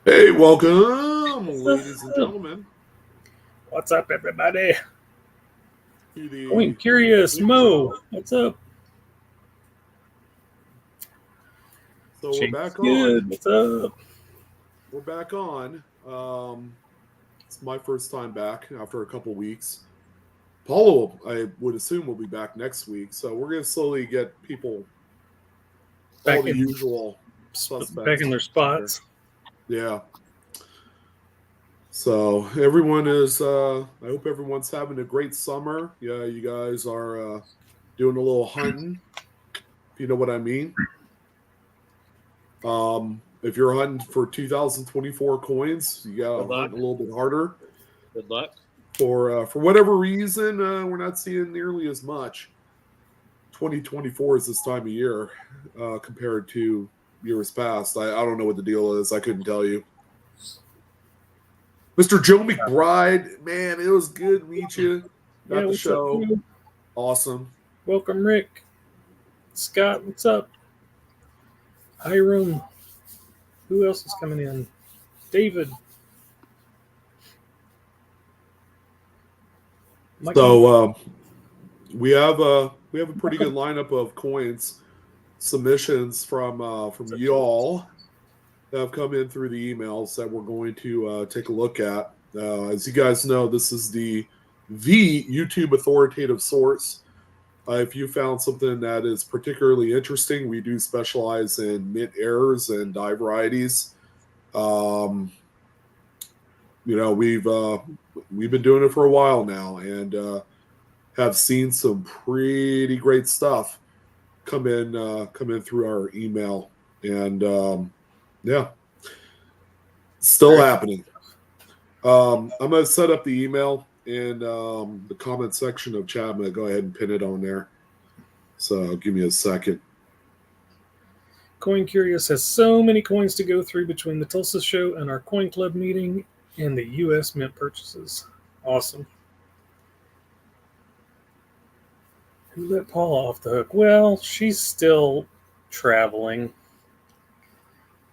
Hey, welcome, ladies and gentlemen. What's up, everybody? To the Going curious, Mo. What's up? So we're back Good. on. What's up? We're back on. It's my first time back after a couple weeks. Paulo, I would assume, will be back next week. So we're going to slowly get people, Back all the in- usual suspects. Back in their spots. Yeah. So everyone is, I hope everyone's having a great summer. Yeah, you guys are doing a little hunting, if you know what I mean. If you're hunting for 2024 coins, you gotta hunt a little bit harder. Good luck. For whatever reason, we're not seeing nearly as much 2024 is this time of year compared to years past. I don't know what the deal is. I couldn't tell you. Mr. Joe McBride, man, it was good to meet you at the show. Up, awesome. Welcome, Rick. Scott, what's up? Hiram. Who else is coming in? David. So we have a pretty good lineup of coins submissions from y'all that have come in through the emails that we're going to take a look at. As you guys know, this is the YouTube authoritative source. If you found something that is particularly interesting, we do specialize in mint errors and dye varieties. We've been doing it for a while now, and have seen some pretty great stuff come in through our email, and yeah, still happening. I'm gonna set up the email in the comment section of chat. I'm gonna go ahead and pin it on there. So give me a second. Coin Curious has so many coins to go through between the Tulsa show and our coin club meeting and the U.S. mint purchases. Awesome. Who let Paula off the hook? Well, she's still traveling.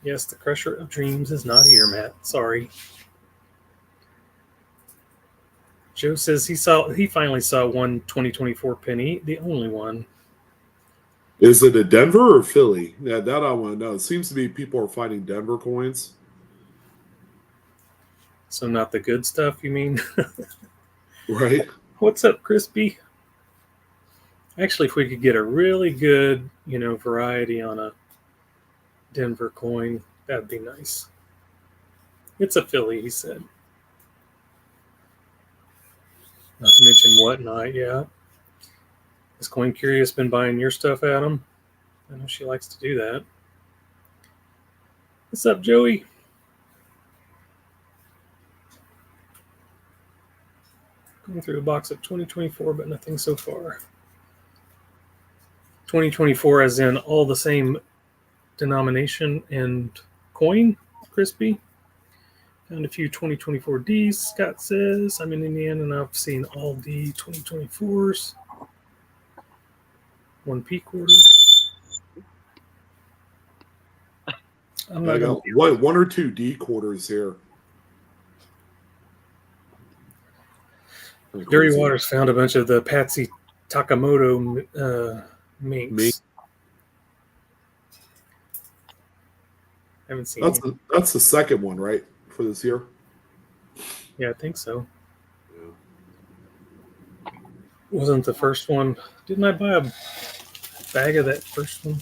Yes, the Crusher of Dreams is not here, Matt. Sorry. Joe says he finally saw one 2024 penny, the only one. Is it a Denver or Philly? Yeah, that I want to know. It seems to be people are finding Denver coins. So not the good stuff, you mean? Right. What's up, Crispy? Actually, if we could get a really good, variety on a Denver coin, that'd be nice. It's a Philly, he said. Not to mention Whatnot, yeah. Has Coin Curious been buying your stuff, Adam? I know she likes to do that. What's up, Joey? Going through a box of 2024, but nothing so far. 2024 as in all the same denomination and coin, Crispy. Found a few 2024 Ds, Scott says. I'm in Indiana and I've seen all D 2024s. 1P quarter. I got one or two D quarters here. Dirty Waters found a bunch of the Patsy Takamoto minks. Haven't seen that's the second one, right, for this year? Yeah, I think so. Yeah. Wasn't the first one? Didn't I buy a bag of that first one?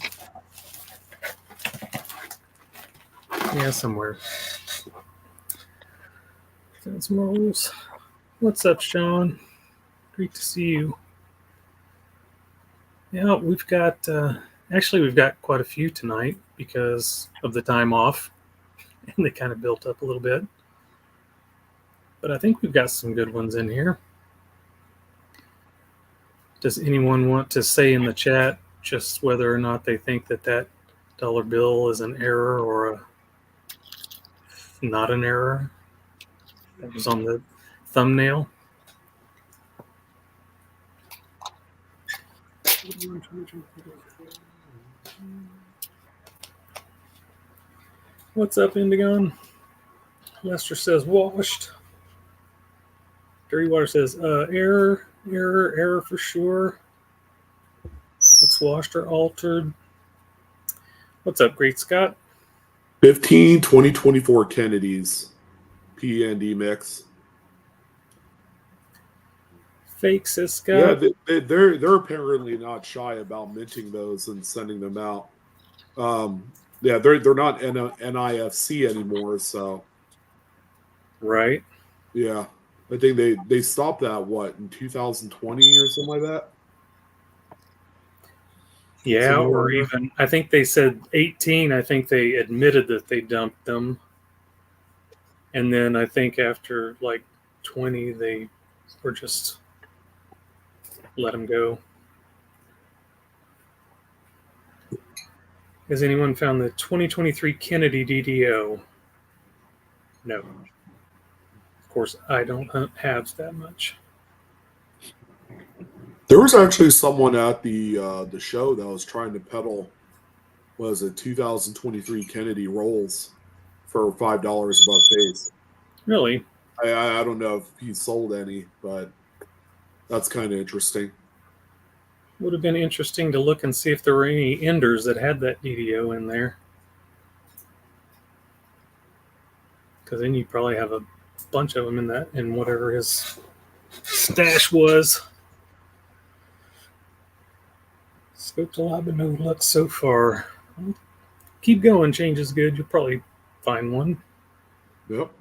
Yeah, somewhere. Found some rolls. What's up, Sean? Great to see you. Yeah, we've got quite a few tonight because of the time off, and they kind of built up a little bit. But I think we've got some good ones in here. Does anyone want to say in the chat just whether or not they think that dollar bill is an error or not an error? That was on the thumbnail. What's up, Indigon? Lester says washed. Dirty Water says error for sure. Looks washed or altered. What's up, Great Scott? 15 2024 Kennedys P&D mix. Fake, says Scott. Yeah, they're apparently not shy about minting those and sending them out. Yeah, they're not NIFC anymore, so Right. yeah. I think they stopped that in 2020 or something like that. Yeah, Somewhere or around there. even I think they said 18. I think they admitted that they dumped them, and then I think after like 20, they were just let them go. Has anyone found the 2023 Kennedy DDO? No. Of course, I don't hunt halves that much. There was actually someone at the show that was trying to peddle, was it 2023 Kennedy rolls for $5 above face. Really? I don't know if he sold any, but that's kind of interesting. Would have been interesting to look and see if there were any enders that had that DDO in there. Because then you probably have a bunch of them in whatever his stash was. Scoped a lot, but no luck so far. Keep going. Change is good. You'll probably find one. Yep.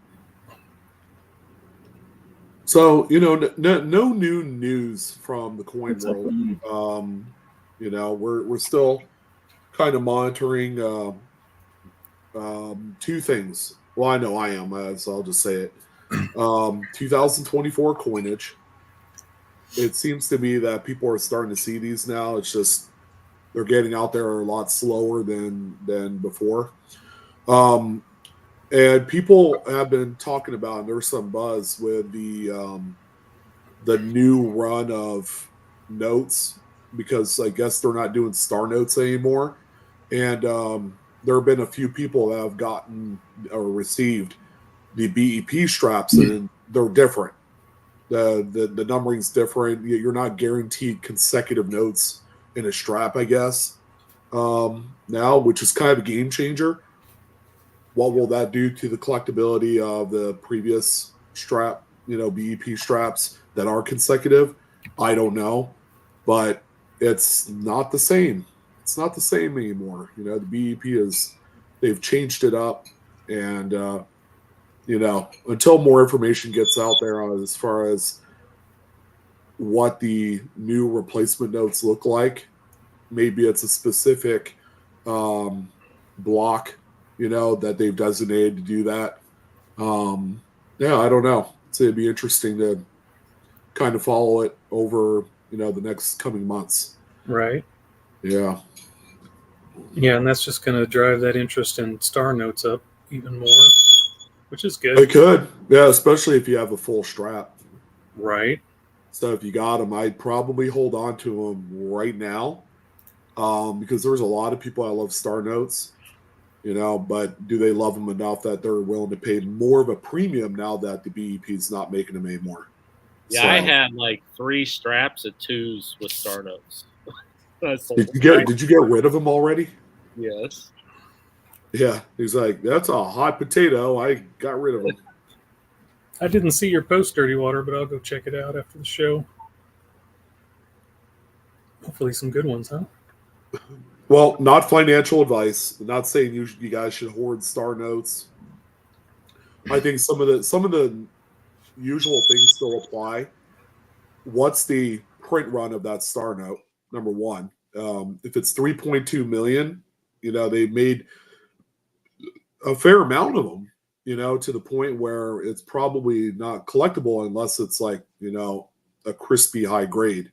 So, no new news from the coin What's up, world. We're still kind of monitoring two things. Well, I know I am, so I'll just say it. 2024 coinage. It seems to be that people are starting to see these now. It's just they're getting out there a lot slower than before. And people have been talking about, and there's some buzz with the new run of notes, because I guess they're not doing star notes anymore. And there have been a few people that have gotten or received the BEP straps, and they're different. The numbering's different. You're not guaranteed consecutive notes in a strap, I guess, now, which is kind of a game changer. What will that do to the collectability of the previous strap, BEP straps that are consecutive? I don't know, but it's not the same. It's not the same anymore. The BEP they've changed it up, and until more information gets out there as far as what the new replacement notes look like, maybe it's a specific block, that they've designated to do that. I don't know. So it'd be interesting to kind of follow it over, the next coming months. Right. Yeah. Yeah, and that's just going to drive that interest in star notes up even more, which is good. It could. Yeah, especially if you have a full strap. Right. So if you got them, I'd probably hold on to them right now, because there's a lot of people that love star notes, but do they love them enough that they're willing to pay more of a premium now that the BEP is not making them anymore? Yeah, I had like 3 straps of 2s with star notes. Did you get rid of them already? Yes. Yeah, he's like, that's a hot potato. I got rid of them. I didn't see your post, Dirty Water, but I'll go check it out after the show. Hopefully some good ones, huh? Well, not financial advice. I'm not saying you guys should hoard star notes. I think some of the usual things still apply. What's the print run of that star note? Number one, if it's 3.2 million, they made a fair amount of them, to the point where it's probably not collectible unless it's like, a crispy high grade.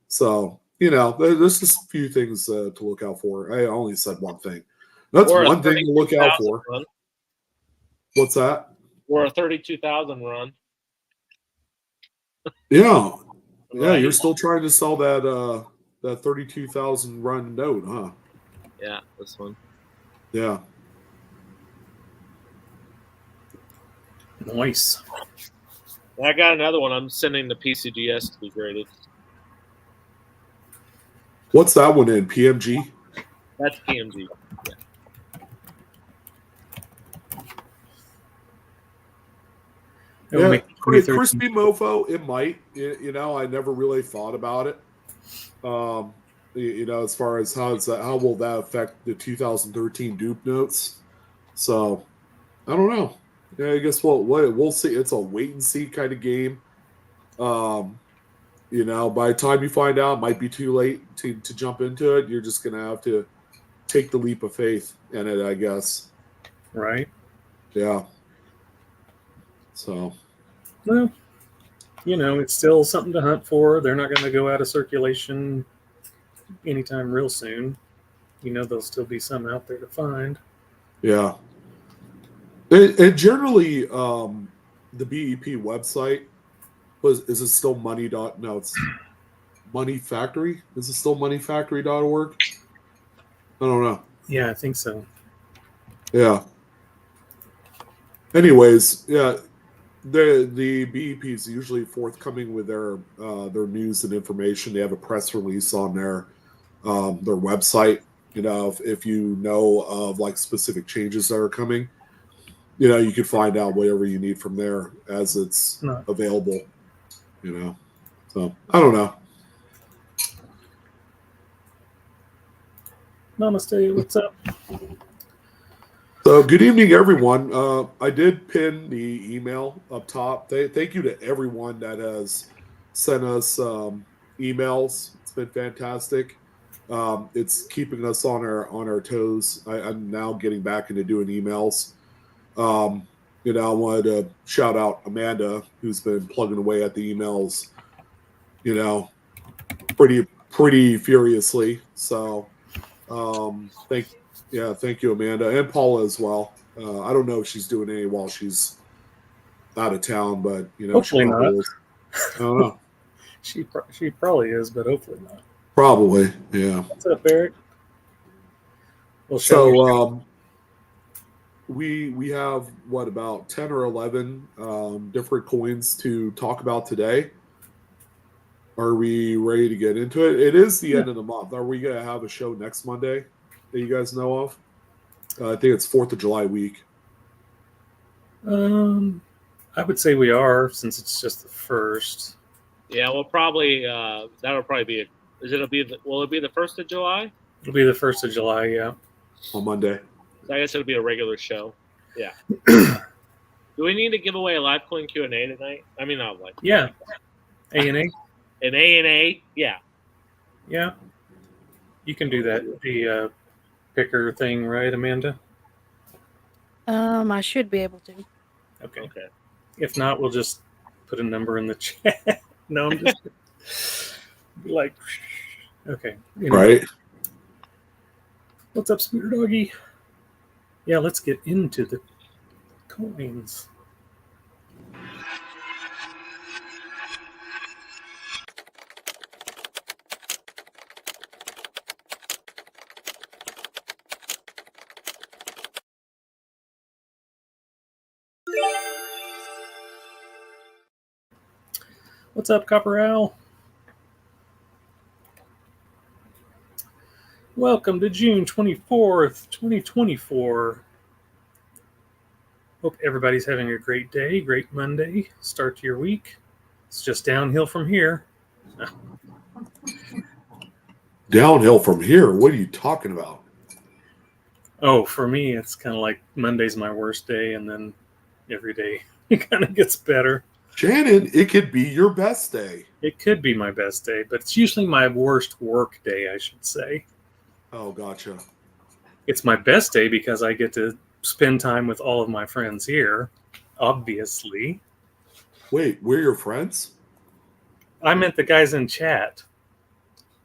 So, there's just a few things to look out for. I only said one thing. That's one thing to look out for. Run. What's that? Or a 32,000 run. Yeah. Yeah, Right. you're still trying to sell that 32,000 run note, huh? Yeah, this one. Yeah. Nice. I got another one. I'm sending the PCGS to be graded. What's that one in? PMG? That's PMG. Yeah. Yeah, crispy mofo. It might. I never really thought about it. As far as how will that affect the 2013 dupe notes? So I don't know. Yeah, I guess we'll see. It's a wait and see kind of game. By the time you find out, it might be too late to jump into it. You're just gonna have to take the leap of faith in it, I guess. Right. Yeah. So. Well, it's still something to hunt for. They're not going to go out of circulation anytime real soon. There'll still be some out there to find. Yeah. And generally, the BEP website is it still money? No, it's Money Factory. Is it still moneyfactory.org? I don't know. Yeah, I think so. Yeah. Anyways, yeah, the BEP is usually forthcoming with their news and information. They have a press release on their website. If you know of like specific changes that are coming, you can find out whatever you need from there as it's available. So I don't know. Namaste. What's up? So good evening, everyone. I did pin the email up top. Thank you to everyone that has sent us emails. It's been fantastic. It's keeping us on our toes. I'm now getting back into doing emails. I wanted to shout out Amanda, who's been plugging away at the emails, pretty furiously. So thank you, Amanda, and Paula as well. I don't know if she's doing any while she's out of town, but hopefully she not. is. I don't know. She probably is, but hopefully not. Probably, yeah. What's up, Eric? Well, so we have about 10 or 11 different coins to talk about today. Are we ready to get into it? It is the end of the month. Are we going to have a show next Monday that you guys know of? I think it's 4th of July week. I would say we are, since it's just the first. Yeah, we'll probably that'll probably be. Will it be the 1st of July? It'll be the 1st of July, yeah. On Monday. I guess it'll be a regular show. Yeah. Do we need to give away a live coin Q&A tonight? I mean, not like. Yeah. A&A? An A&A? Yeah. Yeah. You can do that. The picker thing, right, Amanda? I should be able to. Okay. If not, we'll just put a number in the chat. No, I'm just like, okay. Right. What's up, Scooter Doggy? Yeah, let's get into the coins. What's up, Copper Owl? Welcome to June 24th, 2024. Hope everybody's having a great day, great Monday, start to your week. It's just downhill from here. Downhill from here? What are you talking about? Oh, for me, it's kind of like Monday's my worst day, and then every day it kind of gets better. Shannon, it could be your best day. It could be my best day, but it's usually my worst work day, I should say. Oh, gotcha. It's my best day because I get to spend time with all of my friends here, obviously. Wait, we're your friends? I meant the guys in chat.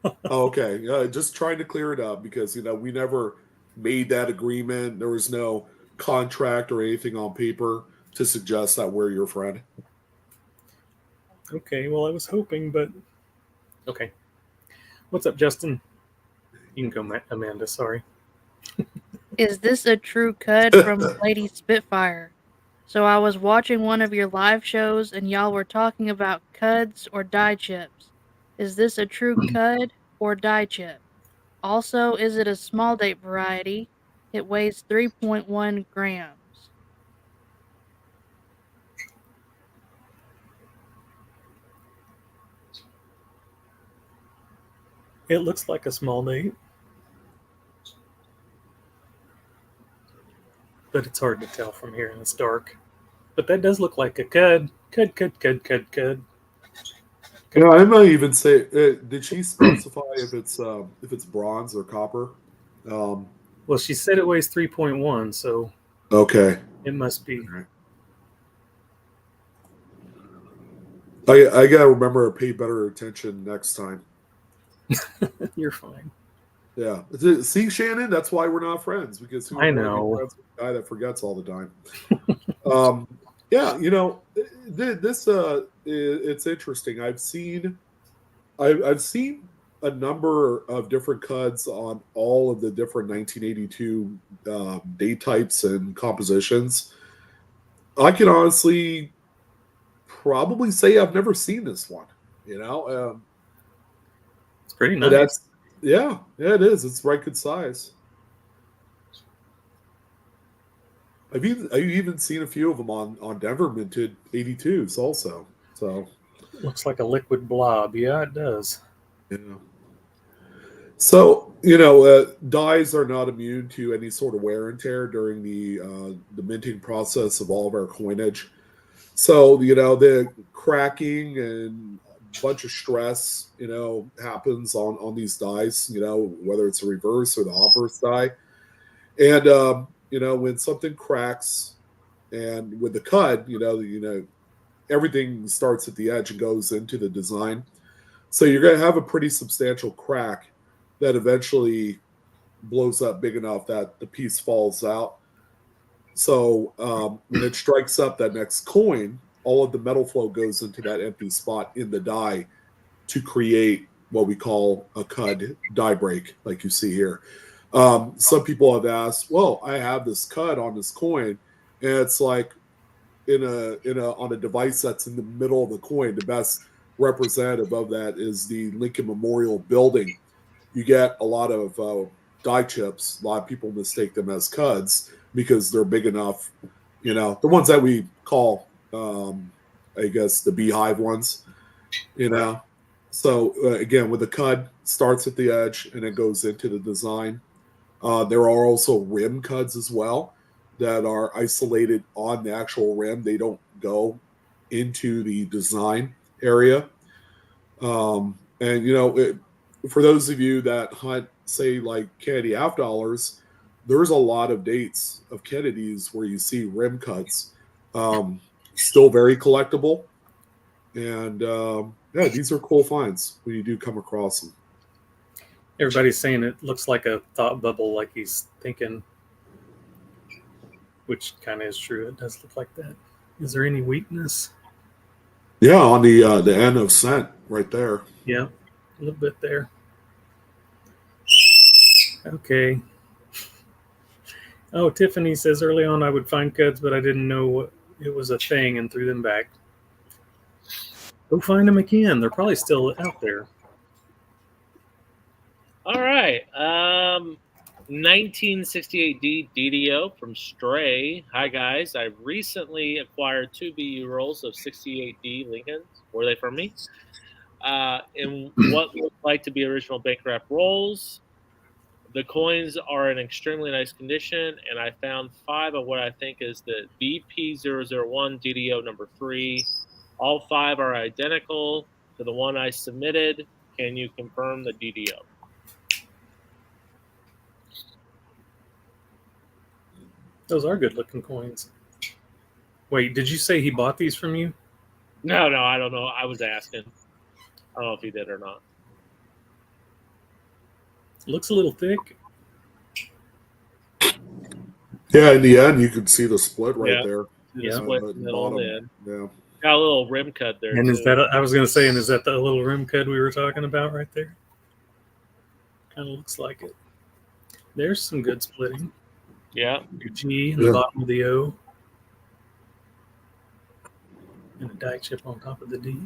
Oh, okay. Just trying to clear it up because, we never made that agreement. There was no contract or anything on paper to suggest that we're your friend. Okay, well, I was hoping, but okay. What's up, Justin? You can go, Amanda, sorry. Is this a true cut from Lady Spitfire? So I was watching one of your live shows and y'all were talking about cuds or die chips. Is this a true cud or die chip? Also, is it a small date variety? It weighs 3.1 grams. It looks like a small date, but it's hard to tell from here and it's dark. But that does look like a cud. Cud. Yeah, I might even say, did she specify if it's bronze or copper? Well, she said it weighs 3.1, so Okay. it must be. I gotta remember to pay better attention next time. You're fine. Yeah. See, Shannon, that's why we're not friends, because who I would want to know. be friends with a guy that forgets all the time? Yeah, you know, this it's interesting. I've seen a number of different cuds on all of the different 1982 date types and compositions. I can honestly probably say I've never seen this one. You know, It's pretty but nice. that's yeah, it is. It's right good size. I've even seen a few of them on Denver minted 82s also. So Looks like a liquid blob. Yeah, it does. yeah. So you know, dyes are not immune to any sort of wear and tear during the minting process of all of our coinage. So you know, the cracking and a bunch of stress, you know, happens on these dies. You know, whether it's a reverse or the obverse die, and you know, when something cracks, and with the cud, you know, everything starts at the edge and goes into the design. So you're going to have a pretty substantial crack that eventually blows up big enough that the piece falls out. So when it strikes up that next coin, all of the metal flow goes into that empty spot in the die to create what we call a cud die break, like you see here. Some people have asked, well, I have this cud on this coin, and it's like on a device that's in the middle of the coin. The best representative of that is the Lincoln Memorial Building. You get a lot of die chips. A lot of people mistake them as cuds because they're big enough. You know, the ones that we call, I guess, the beehive ones. You know, so again, with the cud, starts at the edge and it goes into the design. There are also rim cuds as well that are isolated on the actual rim. They don't go into the design area. And you know, for those of you that hunt, say like Kennedy half dollars, there's a lot of dates of Kennedys where you see rim cuts. Still very collectible, and yeah, these are cool finds when you do come across them. Everybody's saying it looks like a thought bubble, like he's thinking, which kind of is true. It does look like that. Is there any weakness? Yeah, on the end of scent right there. Yeah, a little bit there. Okay. Oh, Tiffany says early on I would find cuds, but I didn't know what it was a thing and threw them back. Go find them again. They're probably still out there. All right. 1968D DDO from Stray. Hi, guys. I recently acquired 2 BU rolls of 68D Lincolns. Were they from me? In what looked like to be original bank wrap rolls. The coins are in extremely nice condition, and I found 5 of what I think is the BP001 DDO number 3. All 5 are identical to the one I submitted. Can you confirm the DDO? Those are good looking coins. Wait, did you say he bought these from you? No, I don't know. I was asking. I don't know if he did or not. Looks a little thick. Yeah, in the end, you can see the split right there. Yeah. Split at the middle bottom. in. Yeah. Got a little rim cut there. And too. is that, I was going to say, and is that the little rim cud we were talking about right there? Kind of looks like it. There's some good splitting. Yeah. Your G in the Yeah. bottom of the O. and a die chip on top of the D.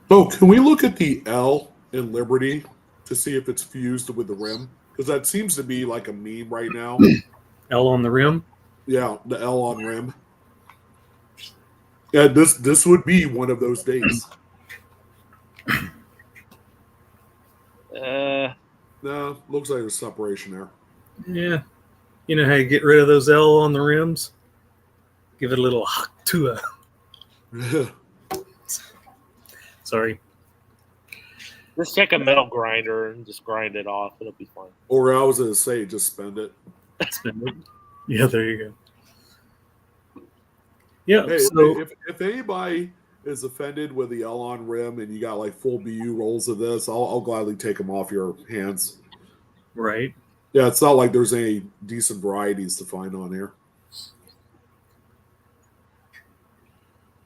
Oh, can we look at the L in Liberty to see if it's fused with the rim? Because that seems to be like a meme right now. L on the rim. Yeah, the L on rim. Yeah, this would be one of those days. No, looks like there's separation there. Yeah. You know how you get rid of those L on the rims? Give it a little to a. Sorry. Just take a metal grinder and just grind it off. It'll be fine. Or I was going to say, just spend it. Spend it. Yeah, there you go. Yeah. Hey, So if anybody is offended with the L on rim and you got like full BU rolls of this, I'll gladly take them off your hands. right. Yeah, it's not like there's any decent varieties to find on here.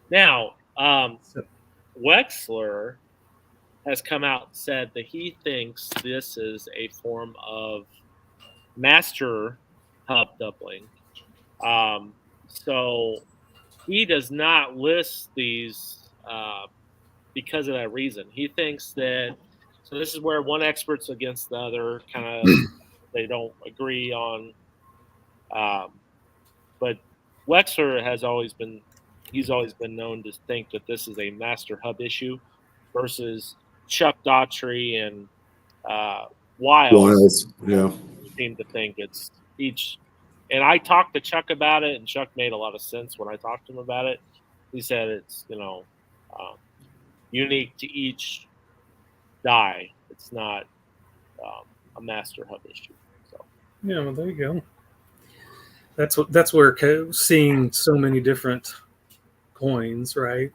Now, Wexler has come out and said that he thinks this is a form of master hub doubling. So he does not list these because of that reason. He thinks that, so this is where one expert's against the other, kind of they don't agree on. But Wexler has always been known to think that this is a master hub issue versus Chuck Daughtry and Wiles yeah. seem to think it's each. And I talked to Chuck about it, and Chuck made a lot of sense when I talked to him about it. He said it's unique to each die. It's not a master hub issue. So yeah, well, there you go. That's where seeing so many different coins, right?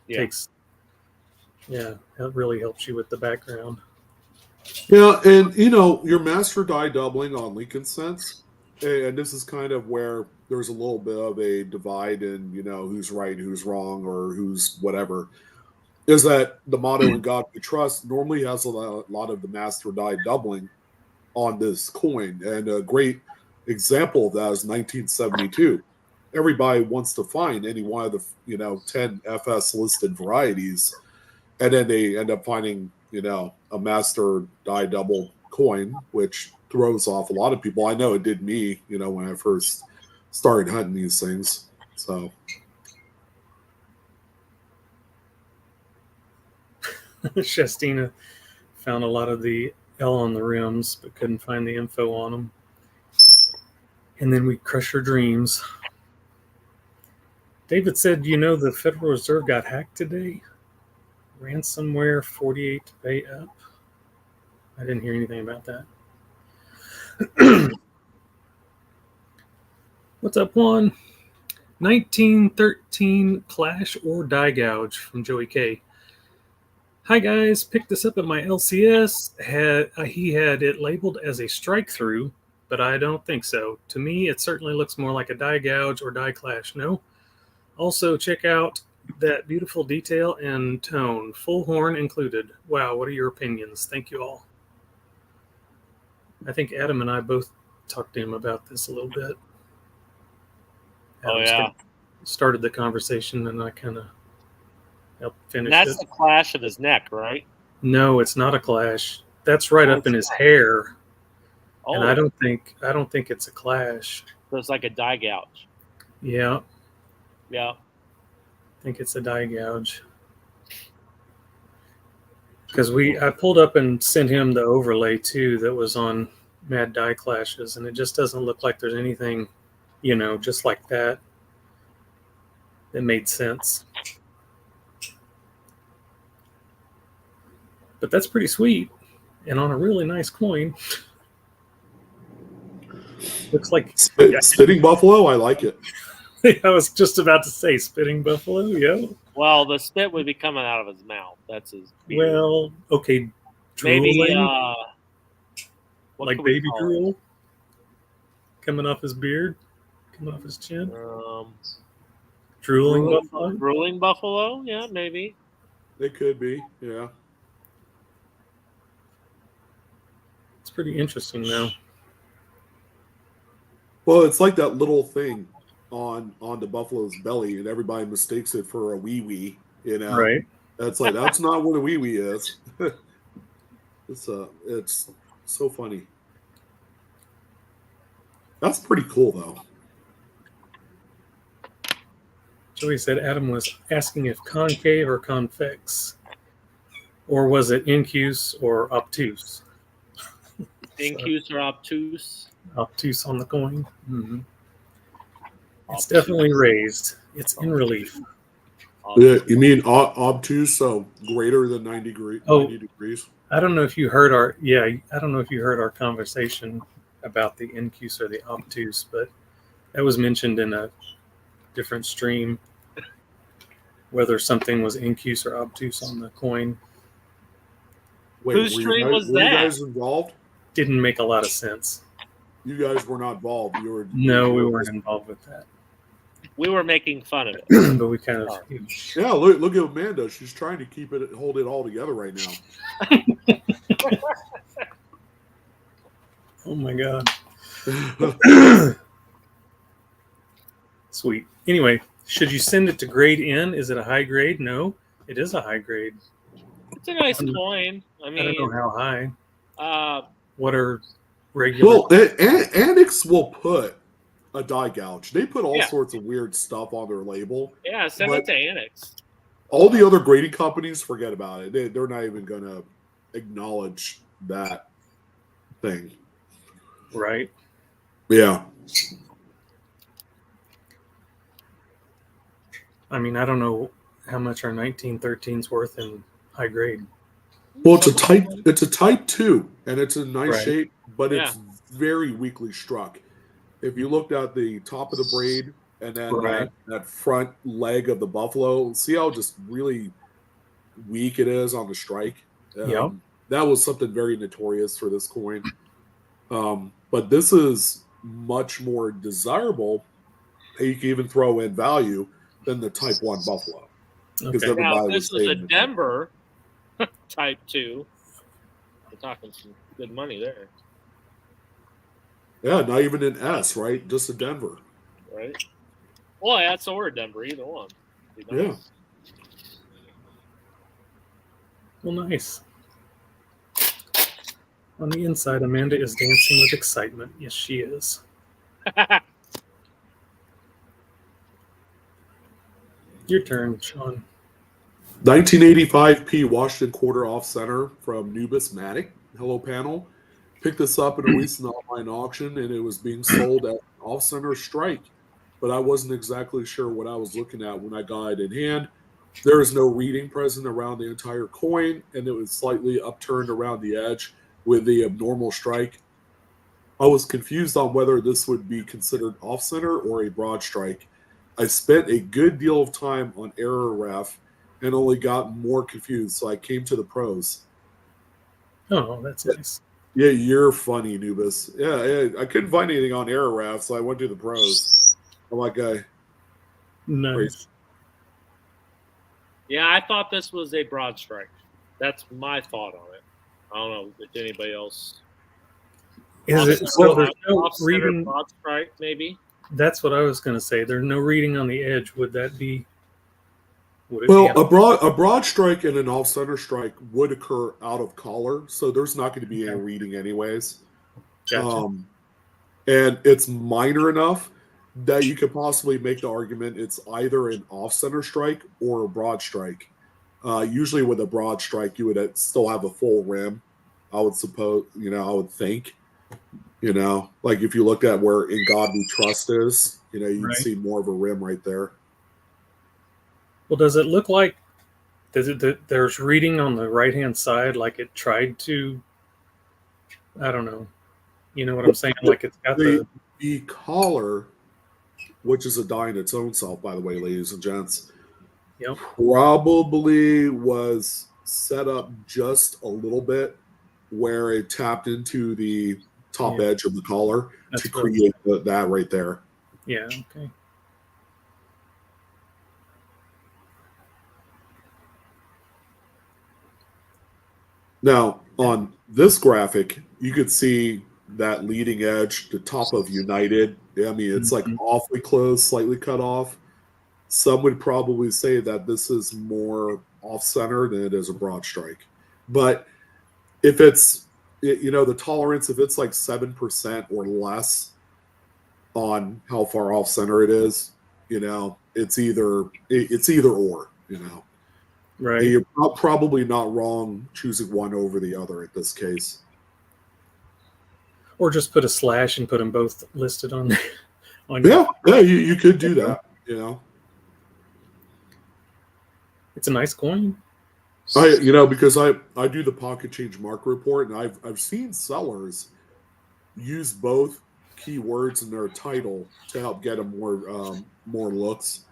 yeah. It really helps you with the background. Yeah, and your master die doubling on Lincoln Sense, and this is kind of where there's a little bit of a divide in who's right, who's wrong, or who's whatever. Is that the motto "In God We Trust" normally has a lot of the master die doubling on this coin, and a great example of that is 1972. Everybody wants to find any one of the 10 FS listed varieties, and then they end up finding a master die double coin, which throws off a lot of people. I know it did me when I first started hunting these things. So Shastina found a lot of the L on the rims, but couldn't find the info on them. And then we crush her dreams. David said, the Federal Reserve got hacked today. Ransomware 48 to pay up. I didn't hear anything about that. What's up, Juan? 1913 Clash or Die Gouge from Joey K. Hi guys, picked this up at my LCS. He had it labeled as a strike through, but I don't think so. To me, it certainly looks more like a die gouge or die clash. No. Also, check out that beautiful detail and tone, full horn included. Wow, what are your opinions? Thank you all. I think Adam and I both talked to him about this a little bit. Adam started the conversation, and I kind of helped finish it. That's the clash of his neck, right? No, it's not a clash. That's right up in his hair. Oh, and I don't think it's a clash. So it's like a die gouge. Yeah. Yeah. I think it's a die gouge. Because I pulled up and sent him the overlay too that was on Mad Die Clashes, and it just doesn't look like there's anything, just like that made sense. But that's pretty sweet, and on a really nice coin. Looks like spitting buffalo. I like it. I was just about to say spitting buffalo. Yeah. Well, the spit would be coming out of his mouth. That's his beard. Well, okay. Drooling, maybe like baby drool coming off his beard, coming off his chin. Drooling buffalo. Drooling buffalo. Yeah, maybe. It could be. Yeah. It's pretty interesting, though. Well, it's like that little thing on the buffalo's belly, and everybody mistakes it for a wee wee. You know, Right. that's like that's not what a wee wee is. It's so funny. That's pretty cool, though. Joey said Adam was asking if concave or convex, or was it incuse or obtuse? Incuse or obtuse? Obtuse on the coin. Mm-hmm. It's definitely raised. It's in relief. Yeah, you mean obtuse, so greater than 90 degrees. I don't know if you heard I don't know if you heard our conversation about the incuse or the obtuse, but that was mentioned in a different stream, whether something was incuse or obtuse on the coin. Wait, Whose stream was were you that? guys involved? Didn't make a lot of sense. You guys were not involved. We weren't involved with that. We were making fun of it. But we kind of Yeah, look at Amanda. She's trying to hold it all together right now. Oh my god. Sweet. Anyway, should you send it to grade N? Is it a high grade? No, it is a high grade. It's a nice coin. I I mean, don't know how high. uh, What are regular? Well, Annex will put a die gouge. They put all Yeah. sorts of weird stuff on their label. yeah, send But- it to Annex. All the other grading companies, forget about it. They're not even going to acknowledge that thing. Right. Yeah. I mean, I don't know how much our 1913's worth in high grade. Well, it's a type 2, and it's a nice Right. shape, but it's very weakly struck. If you looked at the top of the braid and then Right. that front leg of the buffalo, see how just really weak it is on the strike? Yeah. That was something very notorious for this coin. But this is much more desirable, and you can even throw in value, than the type 1 buffalo. Because Okay. Now, everybody if this was a saying- Denver Type 2, we're talking some good money there, Yeah, not even an S, right? Just a Denver. right? Well, yeah, it's or Denver, either one. Be nice. Well, nice. On the inside, Amanda is dancing with excitement. Yes, she is. Your turn, Sean. 1985 P Washington quarter off center from Numismatics. Hello, panel. Picked this up in a recent online auction, and it was being sold at off center strike. But I wasn't exactly sure what I was looking at when I got it in hand. There is no reading present around the entire coin, and it was slightly upturned around the edge with the abnormal strike. I was confused on whether this would be considered off center or a broad strike. I spent a good deal of time on error ref and only got more confused, so I came to the pros. Oh, that's nice. Yeah, you're funny, Nubis. Yeah, I couldn't find anything on error ref, so I went to the pros. I'm like, Nice. Yeah, I thought this was a broad strike. That's my thought on it. I don't know if anybody else. Is it so? There's no Off-center reading. broad strike, maybe. That's what I was going to say. There's no reading on the edge. Would that be? Would it well, be a broad strike and an off center strike would occur out of collar, so there's not going to be any reading anyways. Gotcha. And it's minor enough that you could possibly make the argument it's either an off center strike or a broad strike. Usually with a broad strike, you would still have a full rim, I would suppose, I would think. Like if you looked at where In God We Trust is, you'd Right. see more of a rim right there. Well, does it look like there's reading on the right-hand side, like it tried to? I don't know. You know what I'm saying? Like it's got The collar, which is a die in its own self, by the way, ladies and gents, Yep. probably was set up just a little bit where it tapped into the top edge of the collar That's to what- create that right there. Yeah. Okay. Now, on this graphic, you could see that leading edge, the top of United. I mean, it's like awfully close, slightly cut off. Some would probably say that this is more off-center than it is a broad strike. But if it's, the tolerance, if it's like 7% or less on how far off-center it is, it's either or, Right. You're probably not wrong choosing one over the other at this case. Or just put a slash and put them both listed on. Yeah, you could do that. It's a nice coin. Because I do the pocket change market report, and I've seen sellers use both keywords in their title to help get them more looks.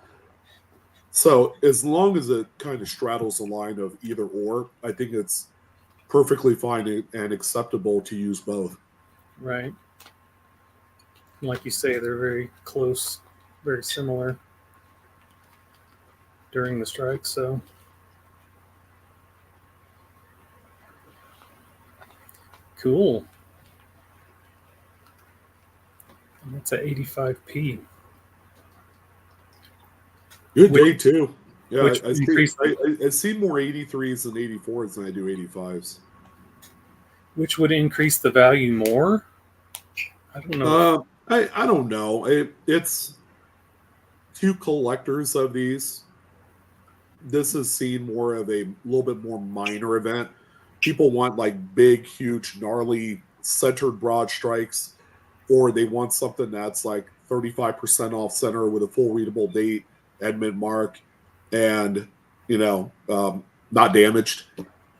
So as long as it kind of straddles the line of either or, I think it's perfectly fine and acceptable to use both. Right. Like you say, they're very close, very similar during the strike. So cool. And that's at 85p. Good day too. Yeah, which I see more 83s than 84s than I do 85s. Which would increase the value more? I don't know. I don't know. It's two collectors of these. This is seen more of a little bit more minor event. People want like big, huge, gnarly, centered broad strikes, or they want something that's like 35% off center with a full readable date and mid mark, and not damaged.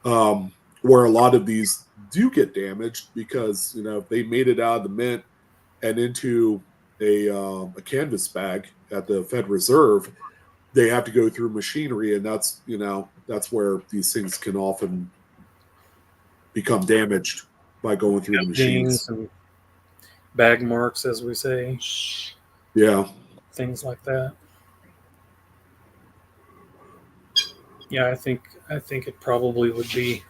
Where a lot of these do get damaged because if they made it out of the mint and into a canvas bag at the Fed Reserve, they have to go through machinery, and that's where these things can often become damaged by going through the machines. And bag marks, as we say. Yeah. Things like that. Yeah, I think it probably would be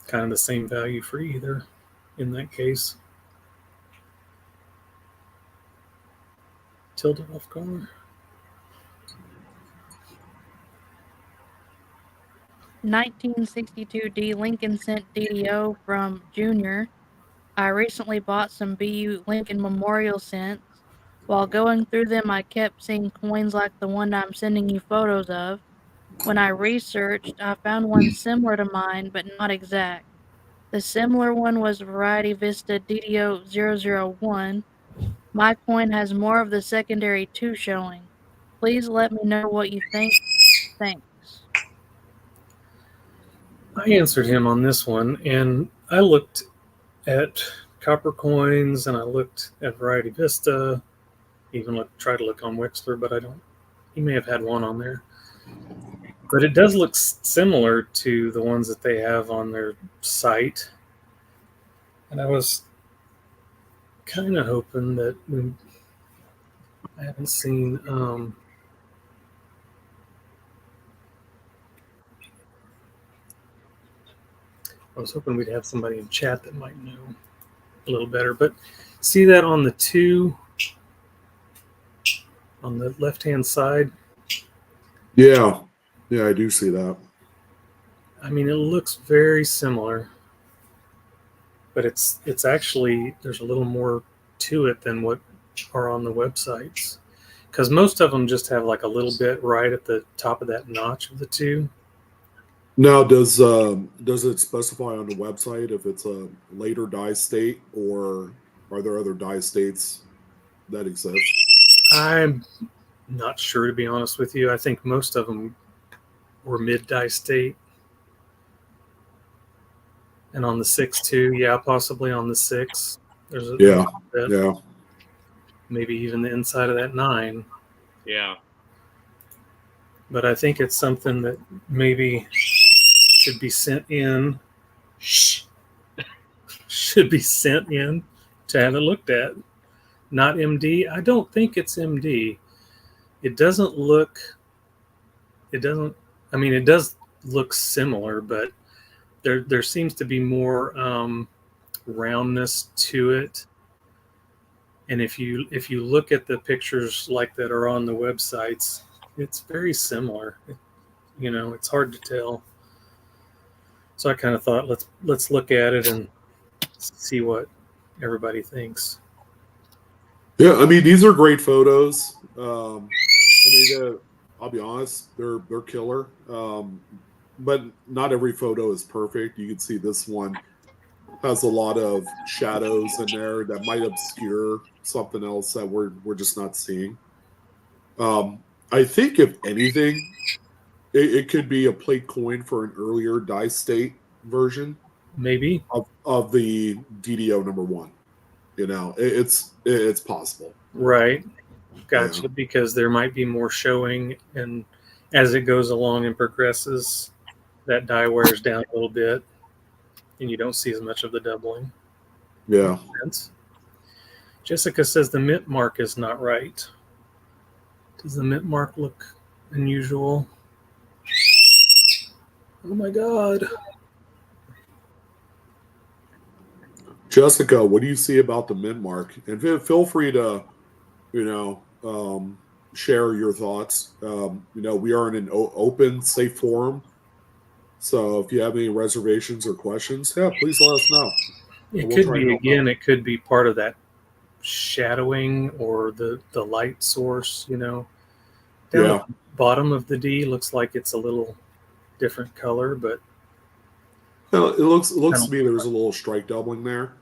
kind of the same value for either in that case. Tilted off color. 1962D Lincoln Cent DDO from Junior. I recently bought some BU Lincoln Memorial cents. While going through them, I kept seeing coins like the one I'm sending you photos of. When I researched, I found one similar to mine, but not exact. The similar one was Variety Vista DDO 001. My coin has more of the secondary 2 showing. Please let me know what you think. Thanks. I answered him on this one, and I looked at copper coins, and I looked at Variety Vista, even tried to look on Wexler, but I don't. He may have had one on there. But it does look similar to the ones that they have on their site. And I was kind of hoping that I haven't seen I was hoping we'd have somebody in chat that might know a little better. But see that on the 2 on the left-hand side? Yeah, I do see that. I mean, it looks very similar, but it's actually, there's a little more to it than what are on the websites, because most of them just have like a little bit right at the top of that notch of the 2. Now, does it specify on the website if it's a later die state, or are there other die states that exist? I'm not sure, to be honest with you. I think most of them were mid-die state. And on the 6 too, yeah, possibly on the 6. There's a bit, yeah. Maybe even the inside of that 9. Yeah. But I think it's something that maybe should be sent in. Should be sent in to have it looked at. Not MD. I don't think it's MD. It doesn't look. It doesn't. I mean, it does look similar, but there seems to be more roundness to it. And if you look at the pictures like that are on the websites, it's very similar. It's hard to tell. So I kind of thought let's look at it and see what everybody thinks. Yeah, I mean, these are great photos. I mean, I'll be honest, they're killer. But not every photo is perfect. You can see this one has a lot of shadows in there that might obscure something else that we're just not seeing. I think if anything, it could be a plate coin for an earlier die state version Maybe. of the DDO number 1. It's possible. Right. Gotcha. Yeah. Because there might be more showing, and as it goes along and progresses, that die wears down a little bit, and you don't see as much of the doubling. Yeah. Jessica says the mint mark is not right. Does the mint mark look unusual? Oh my God. Jessica, what do you see about the mint mark? And feel free to, share your thoughts. We are in an open, safe forum. So if you have any reservations or questions, please let us know. It could be, again, it could be part of that shadowing or the light source, Down the bottom of the D looks like it's a little different color, but it looks to me there's a little strike doubling there.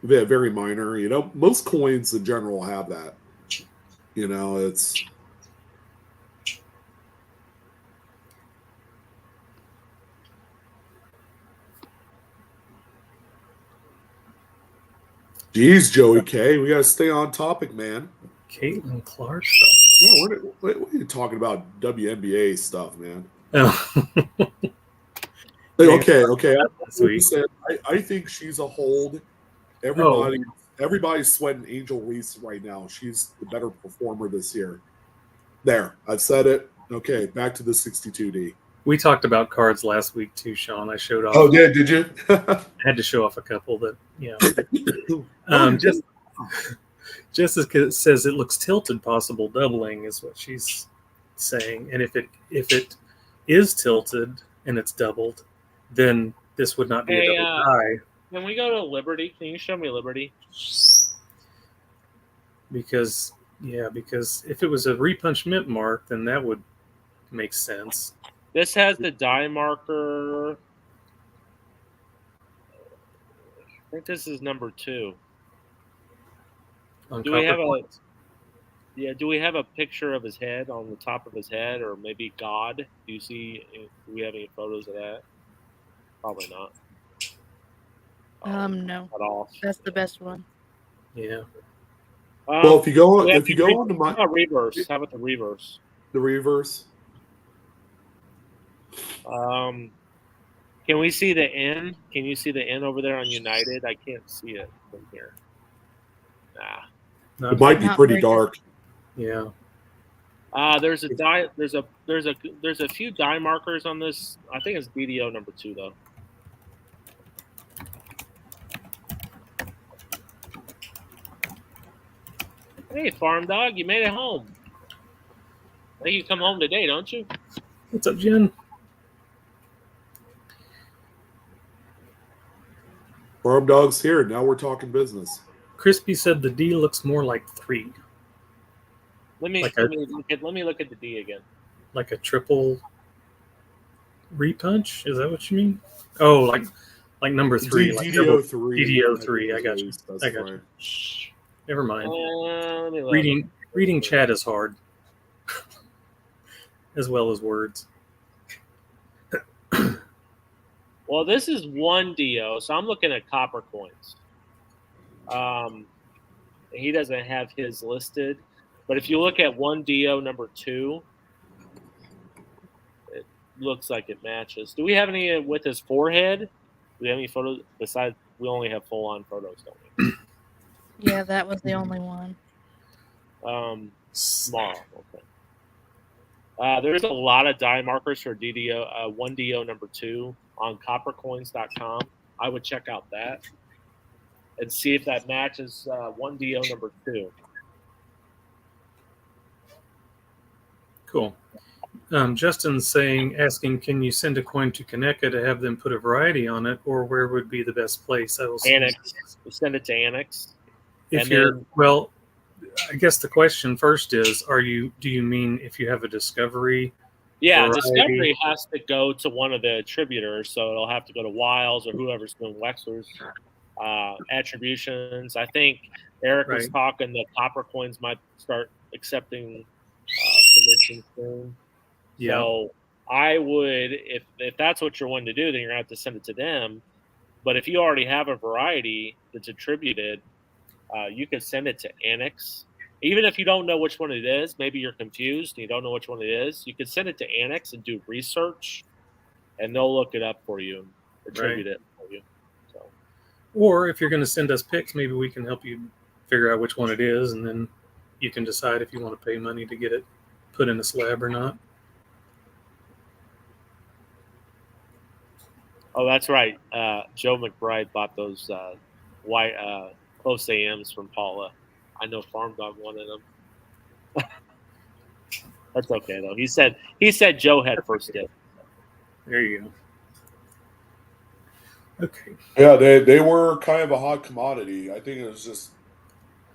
Very minor. Most coins in general have that. It's Geez, Joey K, we gotta stay on topic, man. Caitlin Clark. Yeah, what are you talking about? WNBA stuff, man. Oh. Okay. I think she's a hold. Everybody's sweating Angel Reese right now. She's the better performer this year. There, I've said it. Okay, back to the 62D. We talked about cards last week too, Sean. I showed off. Oh, yeah, did you? I had to show off a couple that, Jessica says it looks tilted, possible doubling is what she's saying. And if it is tilted and it's doubled, then this would not be a double die. Can we go to Liberty? Can you show me Liberty? Because if it was a repunch mint mark, then that would make sense. This has the die marker. I think this is number 2. Do we have a picture of his head on the top of his head, or maybe God? Do we have any photos of that? Probably not. No. At all. That's the best one. Yeah. Well, if you go on to my reverse, how about the reverse? The reverse. Can we see the N? Can you see the N over there on United? I can't see it from here. It might be pretty dark. Yeah. There's a few die markers on this. I think it's BDO number 2 though. Hey, farm dog, you made it home. I think you come home today, don't you? What's up, Jen? Farm dog's here. Now we're talking business. Crispy said the D looks more like 3. Let me look at the D again. Like a triple repunch? Is that what you mean? Oh, like number 3. DDO 3. DDO 3. I got you. Never mind. Reading chat is hard, as well as words. Well, this is 1 DO, so I'm looking at copper coins. He doesn't have his listed, but if you look at 1 DO number 2, it looks like it matches. Do we have any with his forehead? Do we have any photos besides? We only have full-on photos, don't we? Yeah, that was the only one. Small. Okay. There's a lot of die markers for DDO, 1 DO number 2 on coppercoins.com. I would check out that. and see if that matches 1DO number 2. Cool. Justin's asking, can you send a coin to Kaneka to have them put a variety on it, or where would be the best place? I will Annex. Send it to Annex. If And you're then- well, I guess the question first is, do you mean if you have a discovery? Yeah, variety? Discovery has to go to one of the attributors, so it'll have to go to Wiles or whoever's doing Wexler's attributions. I think Eric was Right. talking that Copper Coins might start accepting submissions soon. Yeah. So I would, if that's what you're wanting to do, then you're gonna have to send it to them. But if you already have a variety that's attributed, you could send it to Annex. Even if you don't know which one it is, maybe you're confused and you don't know which one it is, you could send it to Annex and do research, and they'll look it up for you and attribute it for you. So, Or if you're going to send us pics, maybe we can help you figure out which one it is, and then you can decide if you want to pay money to get it put in a slab or not. oh, that's right. Joe McBride bought those white close AMs from Paula. I know Farm Dog wanted them. That's okay though. He said Joe had first dibs. There you go. Okay. Yeah, they were kind of a hot commodity. I think it was just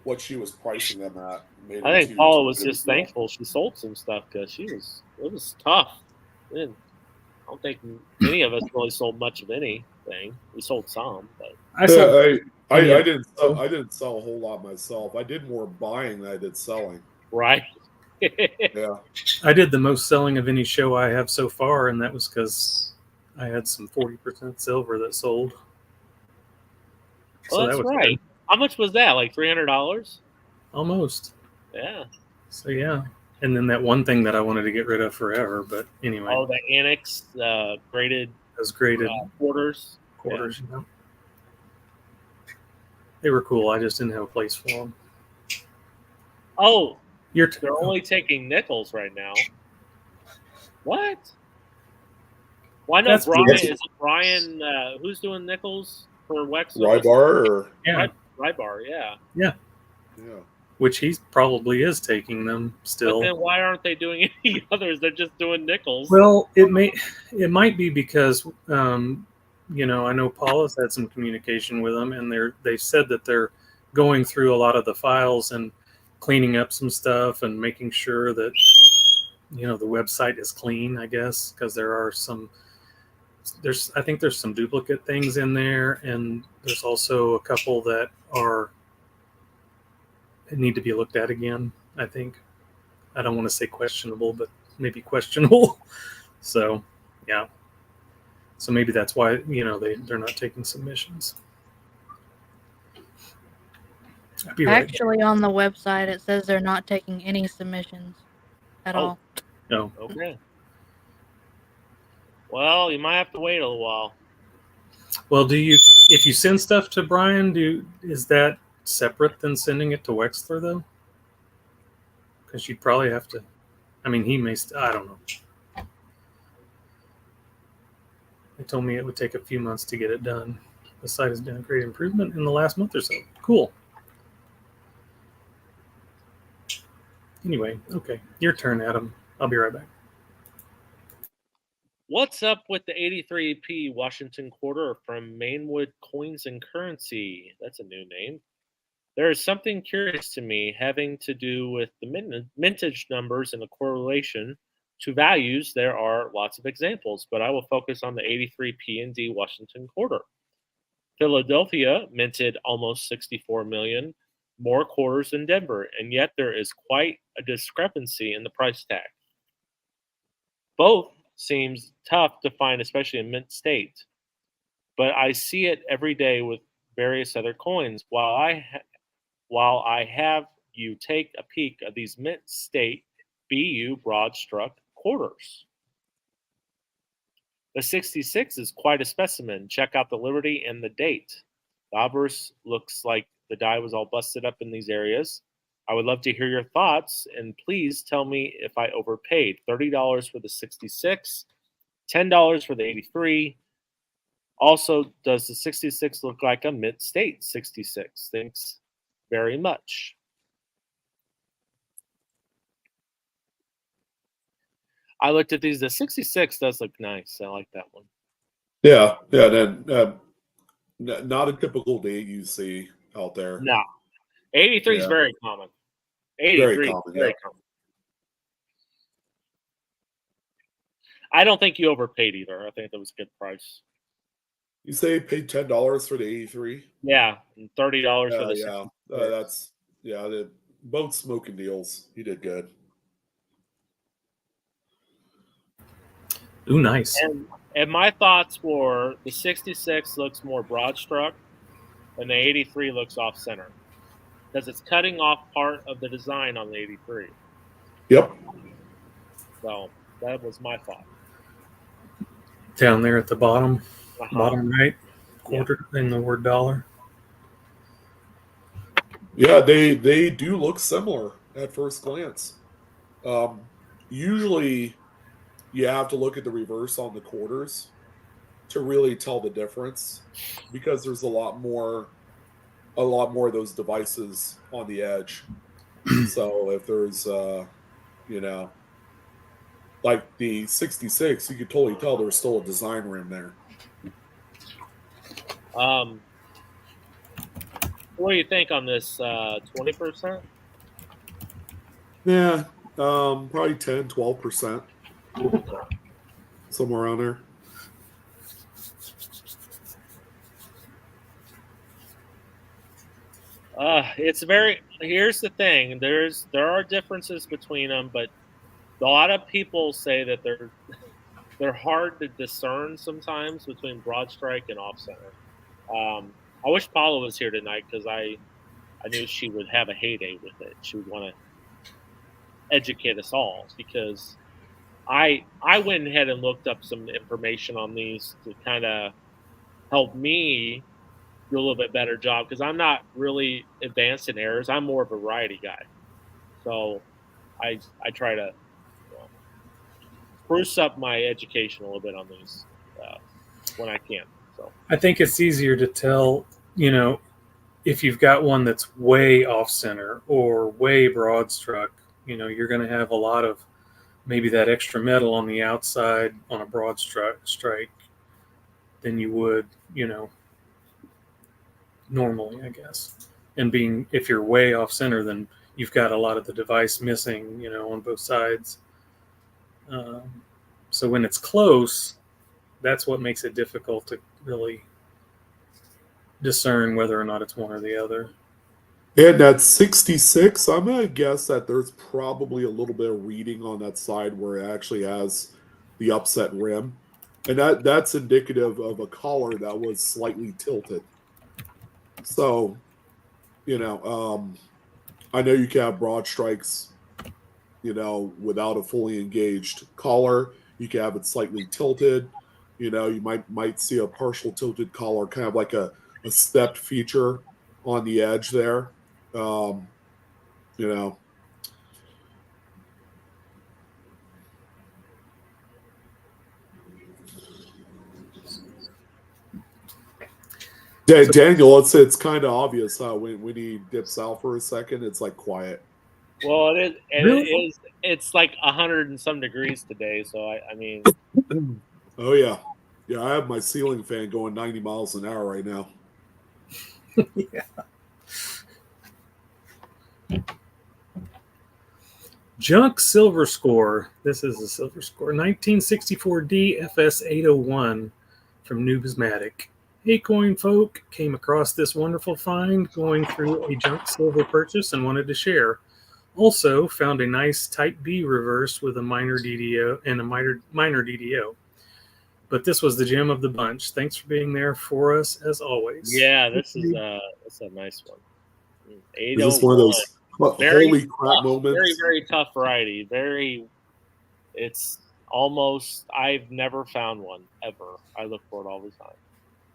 what she was pricing them at. Made I it think too Paula was big of a just deal. thankful she sold some stuff because it was tough. I don't think any of us really sold much of anything. We sold some, but I sold I any of- didn't sell a whole lot myself. I did more buying than I did selling. right. Yeah. I did the most selling of any show I have so far, and that was because I had some 40% silver that sold. Well, that's right. good. How much was that? Like $300? Almost. Yeah. So yeah. And then that one thing that I wanted to get rid of forever, but anyway. Oh, the Annex graded those graded quarters. quarters. Yeah. They were cool. I just didn't have a place for them. Oh, They're they're only taking nickels right now. What? Well, I know That's Brian. cool. Is it Brian? Who's doing nickels for Wexler? Rybar or Yeah. Rybar, yeah. yeah. Which he probably is taking them still. But then why aren't they doing any others? They're just doing nickels. Well, it might be because I know Paula's had some communication with them, and they said that they're going through a lot of the files and cleaning up some stuff and making sure that the website is clean, I guess, because I think there's some duplicate things in there, and there's also a couple that need to be looked at again. I think. I don't want to say questionable, but maybe questionable. So, yeah. So maybe that's why they're not taking submissions. I'll be right Actually, on the website, it says they're not taking any submissions at Oh. all. back. No. Okay. Well, you might have to wait a little while. Well, if you send stuff to Brian, is that separate than sending it to Wexler though? Because you'd probably have to. I mean, he may. I don't know. They told me it would take a few months to get it done. The site has been a great improvement in the last month or so. Cool. Anyway, okay. Your turn, Adam. I'll be right back. What's up with the 83p Washington quarter from Mainwood Coins and Currency? That's a new name. There is something curious to me having to do with the mintage numbers and the correlation to values. There are lots of examples, but I will focus on the 83 P&D Washington quarter. Philadelphia minted almost 64 million more quarters than Denver, and yet there is quite a discrepancy in the price tag. Both seems tough to find, especially in mint state, but I see it every day with various other coins. While I have you take a peek at these mint state BU broad struck quarters. The 66 is quite a specimen. Check out the Liberty and the date. The obverse looks like the die was all busted up in these areas. I would love to hear your thoughts, and please tell me if I overpaid. $30 for the 66, $10 for the 83. Also, does the 66 look like a mid-state 66? Thanks very much. I looked at these. The 66 does look nice. I like that one. Yeah. Then not a typical date you see out there. No. 83 is Yeah. very common. 83 Very very common. common. I don't think you overpaid either. I think that was a good price. You say you paid $10 for the 83? Yeah, and $30 for the 66. That's both smoking deals. You did good. Ooh, nice. And my thoughts were the 66 looks more broad struck and the 83 looks off center because it's cutting off part of the design on the 83. Yep. So that was my thought. Down there at the bottom, Uh-huh. bottom right, quarter in the word dollar. Yeah, they do look similar at first glance. Usually you have to look at the reverse on the quarters to really tell the difference because there's a lot more of those devices on the edge. So if there's like the 66, you could totally tell there's still a design rim there. What do you think on this 20%? Yeah, probably 10, 12%. Somewhere around there. Here's the thing. There are differences between them, but a lot of people say that they're hard to discern sometimes between broad strike and off center. I wish Paula was here tonight because I knew she would have a heyday with it. She would want to educate us all because I went ahead and looked up some information on these to kind of help me do a little bit better job because I'm not really advanced in errors. I'm more of a variety guy. So I try to spruce up my education a little bit on these when I can. So I think it's easier to tell, if you've got one that's way off center or way broad struck, you're going to have a lot of maybe that extra metal on the outside on a broad strike than you would, normally, I guess. And if you're way off center, then you've got a lot of the device missing, on both sides. So when it's close, that's what makes it difficult to really discern whether or not it's one or the other. And at 66, I'm going to guess that there's probably a little bit of reading on that side where it actually has the upset rim. And that's indicative of a collar that was slightly tilted. So, I know you can have broad strikes, without a fully engaged collar. You can have it slightly tilted. You might see a partial tilted collar, kind of like a stepped feature on the edge there. Daniel, it's kind of obvious when he dips out for a second, it's like quiet. Well, it is, and Really? it's like 100 and some degrees today. So I mean, Oh yeah, I have my ceiling fan going 90 miles an hour right now. Yeah. Junk Silver Score. This is a Silver Score. 1964D FS801 from Numismatic. Hey, coin folk, came across this wonderful find going through a junk silver purchase and wanted to share. Also, found a nice Type B reverse with a minor DDO and a minor DDO. But this was the gem of the bunch. Thanks for being there for us as always. yeah, that's a nice one. Is this one of those holy crap moments? Very, very tough variety. It's almost, I've never found one ever. I look for it all the time.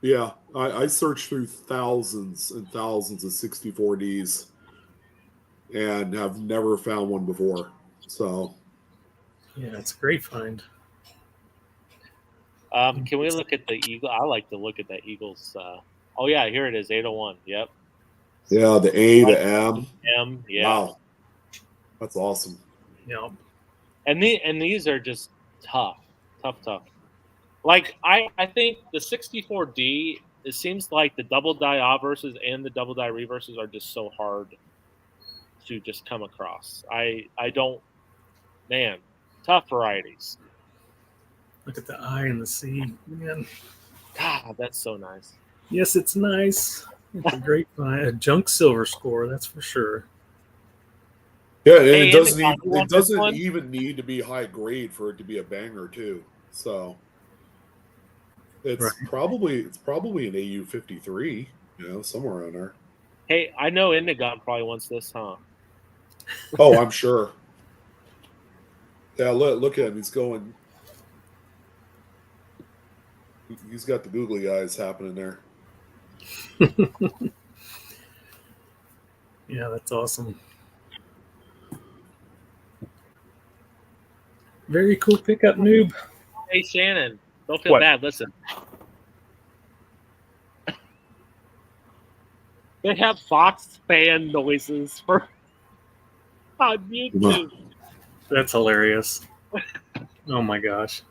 Yeah, I searched through thousands and thousands of 64Ds and have never found one before. So, yeah, it's a great find. Can we look at the Eagle? I like to look at that Eagles. Oh yeah, here it is, 801. Yep. Yeah, the A, the M. M. Yeah. Wow, that's awesome. Yeah. And these are just tough. Like I think the 64D. It seems like the double die obverses and the double die reverses are just so hard to just come across. I don't. Man, tough varieties. Look at the I and the C. Man. God, that's so nice. Yes, it's nice. It's a great find. A junk silver score, that's for sure. Yeah, and Hey, it doesn't Endicott, you even want this one? need to be high grade for it to be a banger too. So it's Right. probably an AU 53, somewhere around there. Hey, I know Indigon probably wants this, huh? Oh, I'm sure. Yeah, look at him. He's going. He's got the googly eyes happening there. Yeah, that's awesome. Very cool pickup, noob. Hey, Shannon, don't feel What? bad. Listen. They have Fox fan noises for on YouTube. That's hilarious. Oh my gosh.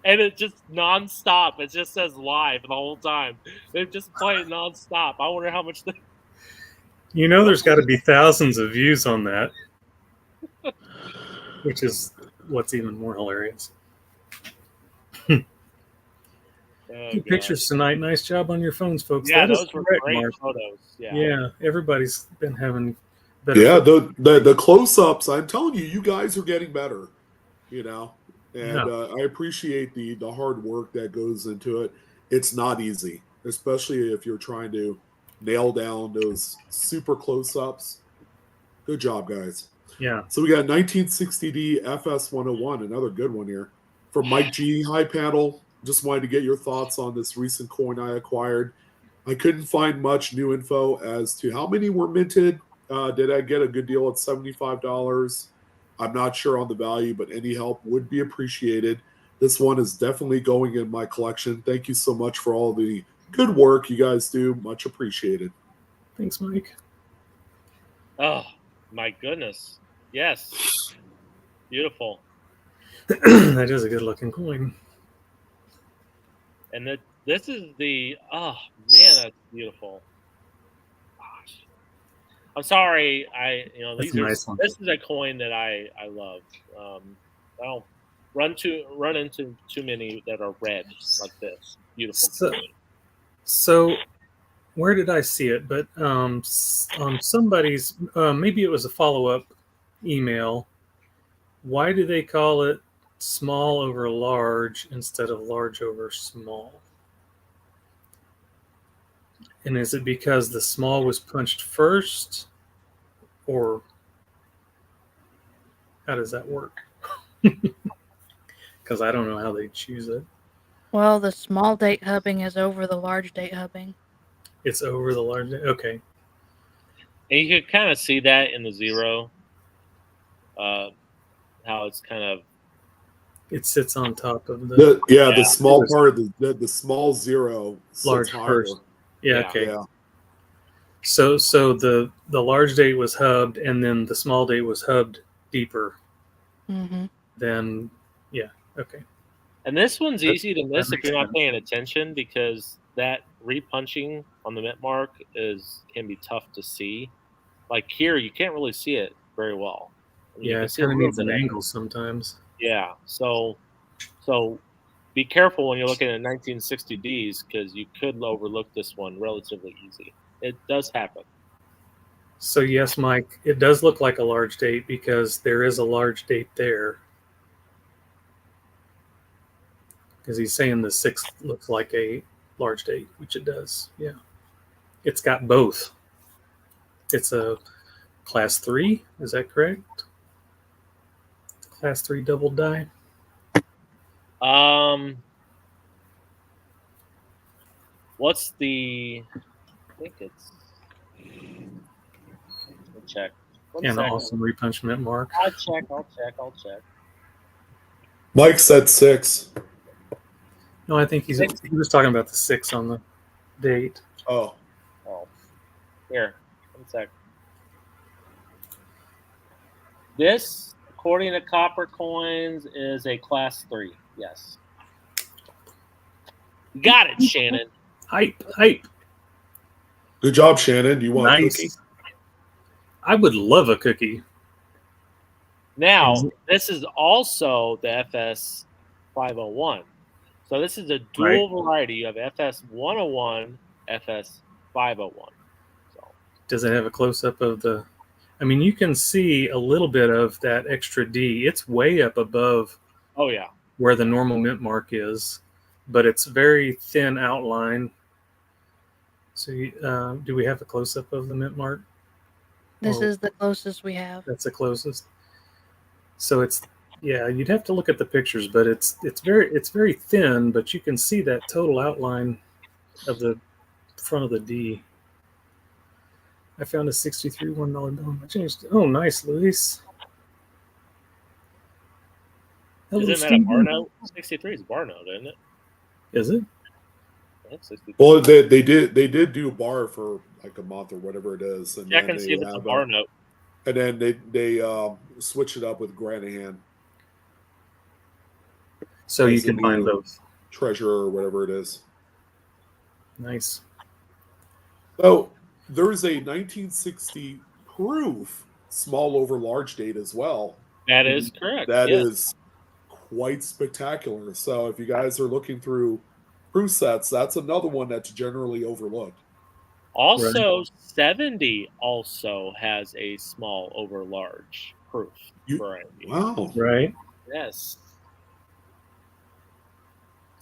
And it just nonstop. It just says live the whole time. They just play it nonstop. I wonder how much There's got to be thousands of views on that, which is what's even more hilarious. Good pictures tonight. Nice job on your phones, folks. Yeah, that those is were correct, great Mark. photos. Yeah, everybody's been having better. Yeah, the close-ups. I'm telling you, you guys are getting better. And I appreciate the hard work that goes into it. It's not easy, especially if you're trying to nail down those super close-ups. Good job, guys. Yeah. So we got 1960D FS101, another good one here. From Mike G. Hi, panel. Just wanted to get your thoughts on this recent coin I acquired. I couldn't find much new info as to how many were minted. Did I get a good deal at $75? I'm not sure on the value, but any help would be appreciated. This one is definitely going in my collection. Thank you so much for all the good work you guys do. Much appreciated. Thanks, Mike. Oh, my goodness. Yes. Beautiful. That is a good-looking coin. And this is the, oh, man, that's beautiful. Gosh. I'm sorry. That's a nice one. This is a coin that I love. I don't run into too many that are red like this. Beautiful coin. So where did I see it? But on somebody's, maybe it was a follow-up email. Why do they call it small over large instead of large over small? And is it because the small was punched first, or how does that work? Because I don't know how they choose it. Well, the small date hubbing is over the large date hubbing. It's over the large date? Okay. And you could kind of see that in the zero, how it's kind of. It sits on top of the. The small part of the small zero large higher. first. Yeah, okay. Yeah. So the large date was hubbed, and then the small date was hubbed deeper. Mm-hmm. Then, yeah, okay. And this one's easy to miss if you're not sense. paying attention, because that repunching on the mint mark can be tough to see. Like here, you can't really see it very well. Yeah, it kind of needs an angle sometimes. Yeah, so be careful when you're looking at 1960Ds, because you could overlook this one relatively easy. It does happen. So yes, Mike, it does look like a large date because there is a large date there. Because he's saying the 6 looks like a large date, which it does. Yeah, it's got both. It's a class 3. Is that correct? Class 3 double die. What's the? I think it's. Let me check. And an awesome repunchment mark. I'll check. Mike said 6. No, I think he was talking about the 6 on the date. Oh, Oh, here, 1 sec. This, according to Copper Coins, is a class 3. Yes. Got it, Shannon. Hype. good job, Shannon. Do you want a Nice. cookie? I would love a cookie. Now, this is also the FS 501. So this is a dual variety of FS 101, FS 501. So Does it have a close-up of the... I mean, you can see a little bit of that extra D. It's way up above oh yeah. where the normal mint mark is, but it's very thin outline. So do we have a close-up of the mint mark? This Or is the closest we have. that's the closest. So it's, yeah, you'd have to look at the pictures, but it's very thin, but you can see that total outline of the front of the D. I found a 63 $1 bill. I changed it. Oh, nice, Luis. Hello, Isn't that a bar Stephen. note? 63 is a bar note, isn't it? Is it? I think 63. Well, they did do bar for like a month or whatever it is, and Check then and see if they it's a have bar note. and then they switch it up with Granahan So you As can a find new- those. treasure or whatever it is. Nice. So there is a 1960 proof small over large date as well. That is correct. That yes. is quite spectacular. So if you guys are looking through proof sets, that's another one that's generally overlooked. Also, 70 also has a small over large proof variety. Wow. Right. Yes.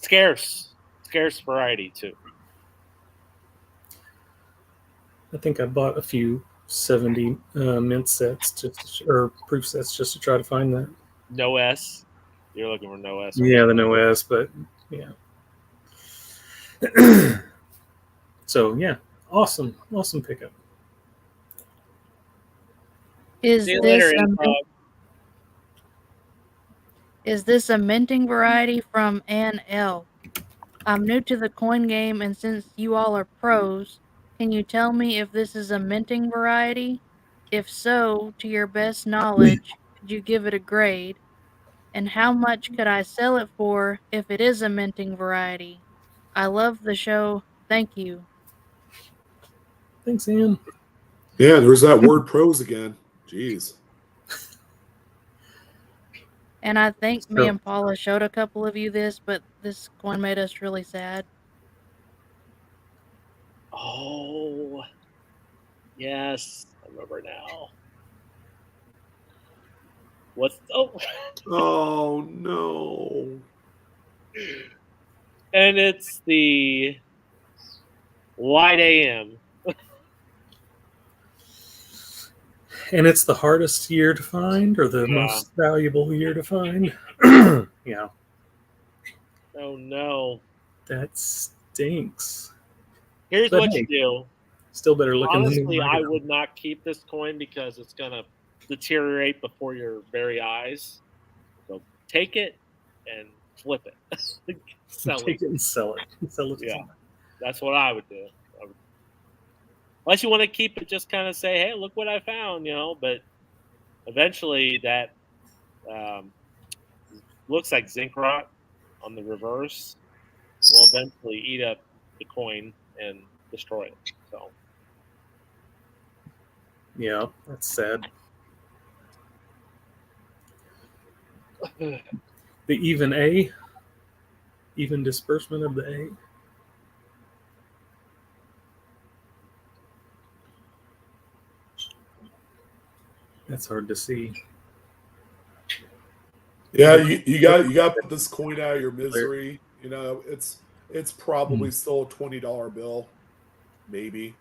Scarce variety too. I think I bought a few 70 mint sets or proof sets just to try to find that. No S. You're looking for no S. Yeah, the no S, but yeah. So yeah, awesome pickup. Is See you this later, a Infog. Is this a minting variety from Ann L? I'm new to the coin game, and since you all are pros, can you tell me if this is a minting variety? If so, to your best knowledge, could you give it a grade? And how much could I sell it for if it is a minting variety? I love the show. Thank you. Thanks, Ann. Yeah, there's that word pros again. Jeez. And I think me So- and Paula showed a couple of you this, but this coin made us really sad. Oh, yes, I remember now. What's Oh no. and it's the Light AM. And it's the hardest year to find, or the Yeah. most valuable year to find. Yeah, Oh no! that stinks. Here's But what hey, you do. Still better looking than Honestly, the I Light. would not keep this coin because it's gonna deteriorate before your very eyes. So take it and flip it. Sell Take it. it and sell it. Sell it. to Yeah. somebody. That's what I would do. Unless you want to keep it, just kind of say, "Hey, look what I found," But eventually, that looks like zinc rot on the reverse will eventually eat up the coin and destroy it. So Yeah, that's sad. The even disbursement of the A. That's hard to see. Yeah, you got to put this coin out of your misery. It's probably still a $20 bill, maybe.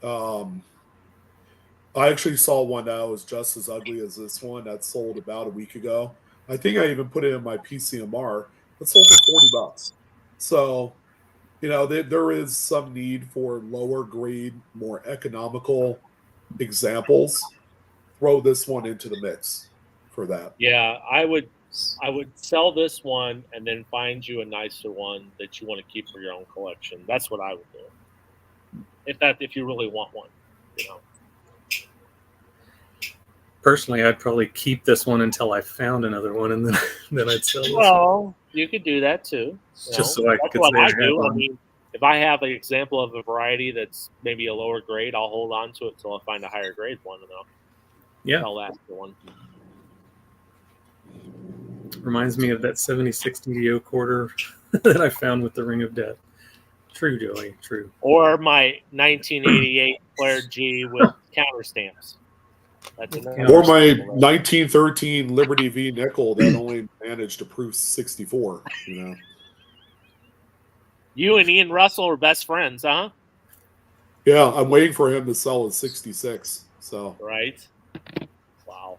I actually saw one that was just as ugly as this one that sold about a week ago. I think I even put it in my PCMR. It sold for $40. So, there is some need for lower grade, more economical examples. Throw this one into the mix for that. yeah, I would I would sell this one and then find you a nicer one that you want to keep for your own collection. That's what I would do. If you really want one, you know. Personally, I'd probably keep this one until I found another one, and then I'd sell this one. Well, you could do that too. Just so I That's could what say I I have do. I one. mean, if I have an example of a variety that's maybe a lower grade, I'll hold on to it until I find a higher grade one, and Yeah, I'll ask for one. reminds me of that 76 DDO quarter that I found with the Ring of Death. True, Joey, true. Or my 1988 Flair G with counter stamps. That's another Or my example there. 1913 Liberty V nickel that only managed to proof 64. You know. You and Ian Russell are best friends, huh? Yeah, I'm waiting for him to sell his 66. So Right. Wow.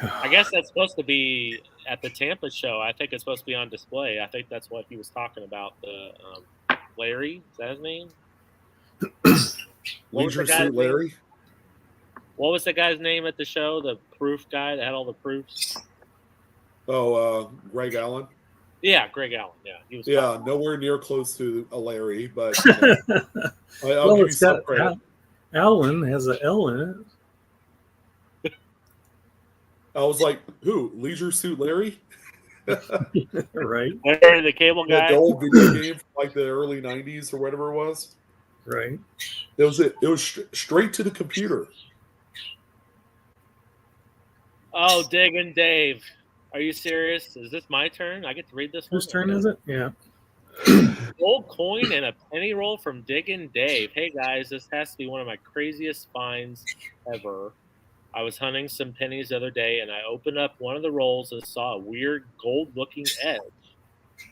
I guess that's supposed to be at the Tampa show. I think it's supposed to be on display. I think that's what he was talking about. The Larry, is that his name? What was the Leisure guy's Suit name? Larry. What was the guy's name at the show? The proof guy that had all the proofs? Oh, Greg Allen. Yeah, Greg Allen. Yeah, he was. Yeah, nowhere near close to a Larry, but you know, I'll Well, give you it's some got credit. Allen has an L in it. I was like, who? Leisure Suit Larry? Right, Larry, the cable That guy. the old video game from like the early 90s or whatever it was. right. It was straight to the computer. Oh, Diggin' Dave. Are you serious? Is this my turn? I get to read this one? Whose turn is it? Yeah. Gold coin and a penny roll from Diggin' Dave. Hey guys, this has to be one of my craziest finds ever. I was hunting some pennies the other day and I opened up one of the rolls and saw a weird gold looking edge.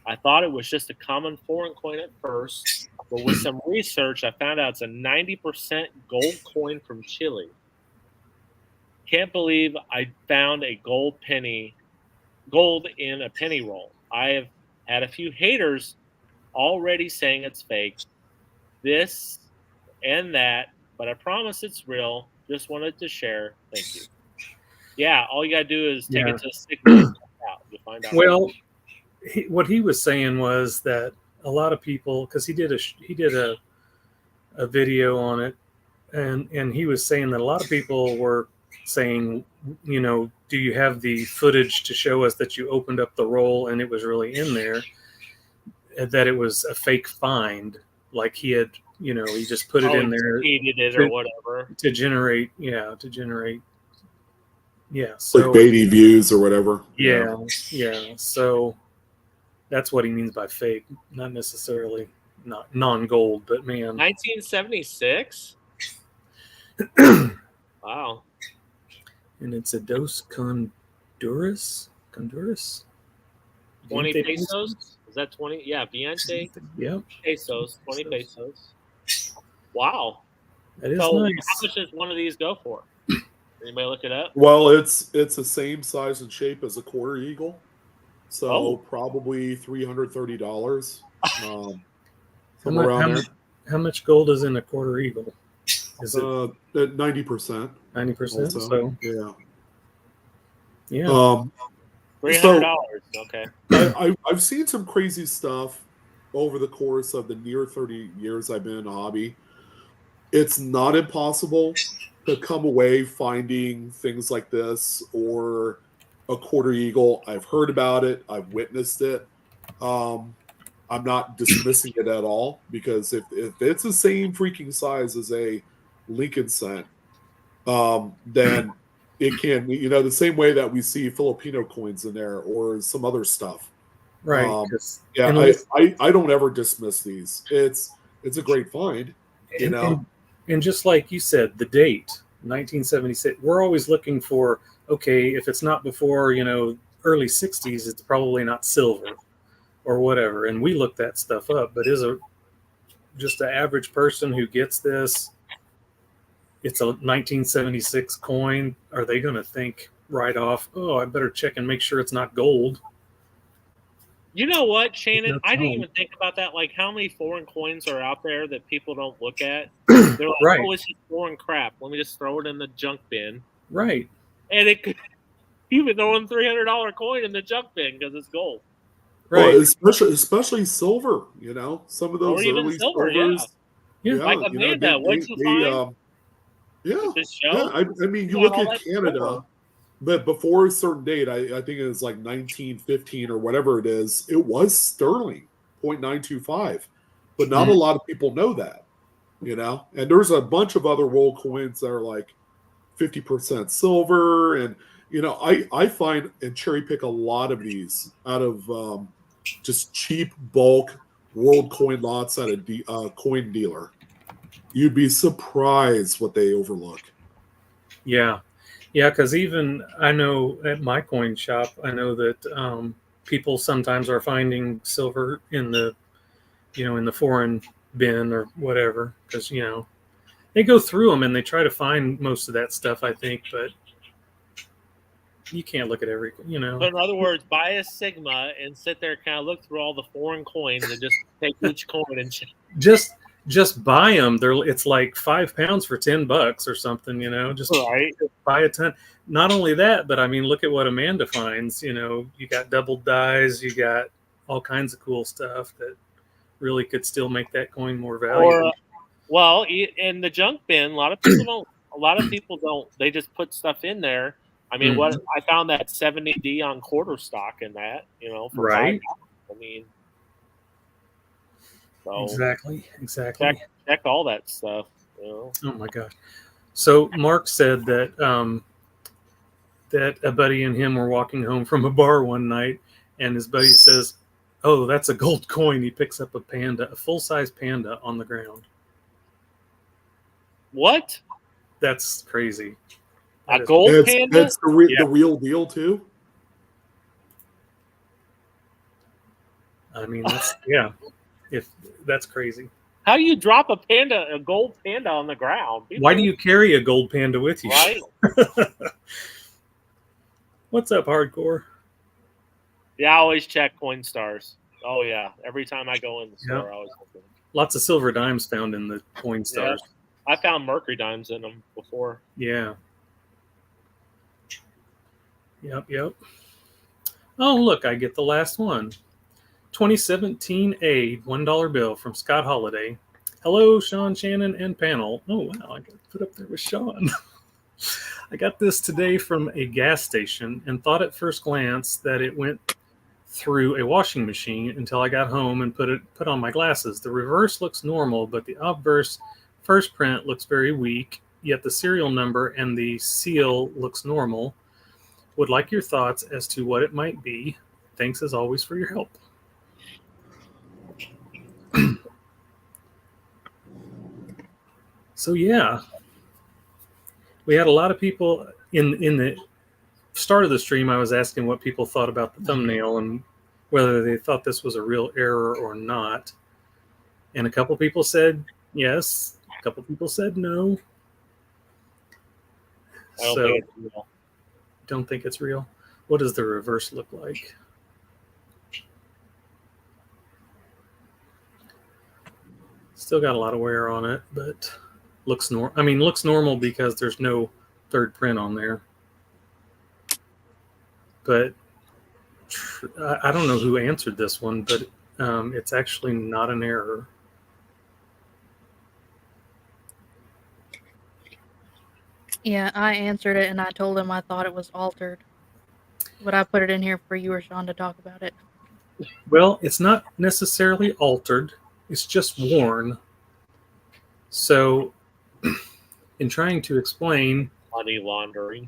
I thought it was just a common foreign coin at first, but with some research I found out it's a 90% gold coin from Chile. Can't believe I found a gold in a penny roll. I have had a few haters already saying it's fake, this and that, but I promise it's real. Just wanted to share. Thank you. Yeah, all you gotta do is take it to a sick bay and check it out. You'll find out. Well, what he was saying was that a lot of people, because he did a video on it, and he was saying that a lot of people were saying, you know, do you have the footage to show us that you opened up the roll and it was really in there? That it was a fake find, like he had, you know, he just put it in there, Heated it or whatever to generate. Yeah, so Like Beatty views or whatever. yeah. So that's what he means by fake, not necessarily not non-gold, but man. 1976. Wow. And it's a Dos Conduras. 20 20 pesos? Is that 20? Yeah, Viente Yeah, pesos. 20 pesos. Wow. that is So nice. how much does one of these go for? Anybody look it up? Well, it's the same size and shape as a quarter eagle, so Oh. probably $330. How Somewhere around much, how much gold is in a quarter eagle? Is it there. 90%. 90%? Also, So yeah. yeah, $300. Okay. I've seen some crazy stuff over the course of the near 30 years I've been in the hobby. It's not impossible to come away finding things like this or a quarter eagle. I've heard about it. I've witnessed it. I'm not dismissing it at all, because if it's the same freaking size as a Lincoln cent, then it can, you know, the same way that we see Filipino coins in there or some other stuff. right. 'cause- Yeah, and I don't ever dismiss these. It's a great find, you know. And just like you said, the date, 1976, we're always looking for, okay, if it's not before, you know, early 60s, it's probably not silver or whatever. And we look that stuff up, but just an average person who gets this, it's a 1976 coin, are they going to think right off, oh, I better check and make sure it's not gold? You know what, Shannon? That's I didn't wrong. even think about that. Like, how many foreign coins are out there that people don't look at? They're like, Right. oh, it's just foreign crap. Let me just throw it in the junk bin. Right. And it could You've been throwing $300 coin in the junk bin because it's gold. Right. Well, especially silver. You know, some of those Or even early silver, silvers. Yeah. Like you know, Amanda, what'd you find yeah, at this show? yeah. I mean, you Yeah, look all at that Canada, silver. but before a certain date, I think it was like 1915 or whatever it is. It was sterling 0.925, but not a lot of people know that. You know, and there's a bunch of other world coins that are like 50% silver, and you know, I find and cherry pick a lot of these out of just cheap bulk world coin lots at a coin dealer. You'd be surprised what they overlook. Yeah. Yeah, because even I know at my coin shop, I know that people sometimes are finding silver in the, in the foreign bin or whatever, because, they go through them and they try to find most of that stuff, I think, but you can't look at every. But in other words, buy a Sigma and sit there, kind of look through all the foreign coins and just take each coin and check. Just buy them. It's like £5 for $10 or something. Just Right. buy a ton. Not only that, but I mean, look at what Amanda finds. You got double dyes, you got all kinds of cool stuff that really could still make that coin more valuable. Well, in the junk bin, a lot of people don't. They just put stuff in there. I mean, what I found that 70D on quarter stock in that, for right. $5. I mean, so exactly. Check all that stuff. Oh my gosh. So Mark said that that a buddy and him were walking home from a bar one night, and his buddy says, "Oh, that's a gold coin." He picks up a full-size panda on the ground. What? That's crazy. A gold panda? That's the real deal too. I mean, that's if that's crazy. How do you drop a gold panda on the ground? Why do you carry a gold panda with you? Right. What's up, hardcore? Yeah, I always check Coinstars. Oh yeah, every time I go in the store, I always look. Lots of silver dimes found in the Coinstars. Yeah. I found mercury dimes in them before. Yeah. Yep. Oh, look, I get the last one. 2017 A $1 bill from Scott Holiday. Hello, Sean, Shannon, and panel. Oh, wow, I got put up there with Sean. I got this today from a gas station and thought at first glance that it went through a washing machine until I got home and put on my glasses. The reverse looks normal, but the obverse first print looks very weak, yet the serial number and the seal looks normal. Would like your thoughts as to what it might be. Thanks as always for your help. So yeah, we had a lot of people in the start of the stream. I was asking what people thought about the thumbnail and whether they thought this was a real error or not. And a couple people said yes. A couple people said no. Don't think it's real. What does the reverse look like? Still got a lot of wear on it, but looks normal because there's no third print on there. But I don't know who answered this one, but it's actually not an error. Yeah, I answered it and I told him I thought it was altered. But I put it in here for you or Sean to talk about it. Well, it's not necessarily altered. It's just worn. So, in trying to explain... Money laundering.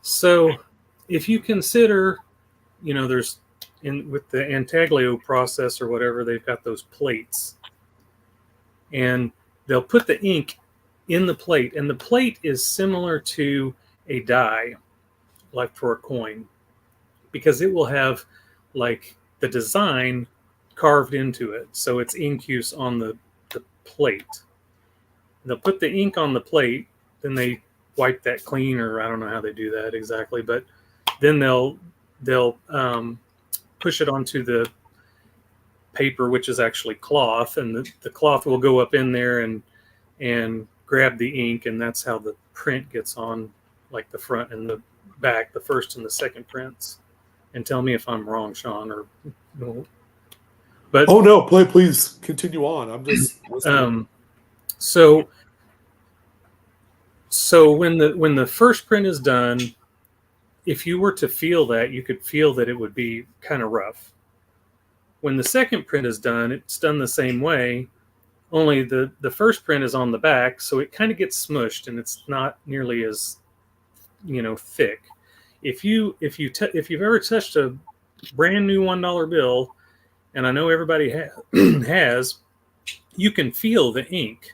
So, if you consider, there's... with the Antaglio process or whatever, they've got those plates. And they'll put the ink in the plate. And the plate is similar to a die, like for a coin. Because it will have, like, the design carved into it. So it's ink use on the plate. They'll put the ink on the plate, then they wipe that clean, or I don't know how they do that exactly, but then they'll push it onto the paper, which is actually cloth, and the cloth will go up in there and grab the ink, and that's how the print gets on like the front and the back, the first and the second prints, and tell me if I'm wrong, Sean. Or no. But Oh no, please continue on. I'm just listening. So when the first print is done, if you were to feel that, you could feel that it would be kind of rough. When the second print is done, it's done the same way, only the first print is on the back, so it kind of gets smushed and it's not nearly as, thick. If you've ever touched a brand new $1 bill, and I know everybody has, you can feel the ink,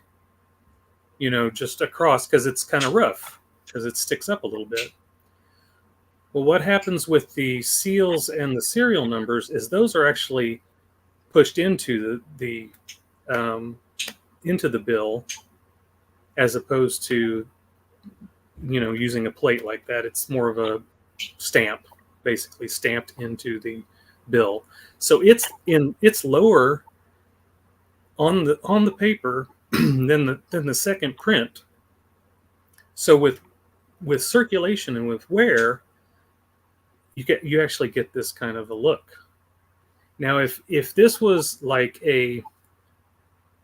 just across, because it's kind of rough, because it sticks up a little bit. Well, what happens with the seals and the serial numbers is those are actually pushed into the bill, as opposed to using a plate like that. It's more of a stamp, basically stamped into the bill. So it's lower on the paper than the second print. So with circulation and with wear, you actually get this kind of a look. Now, if this was like a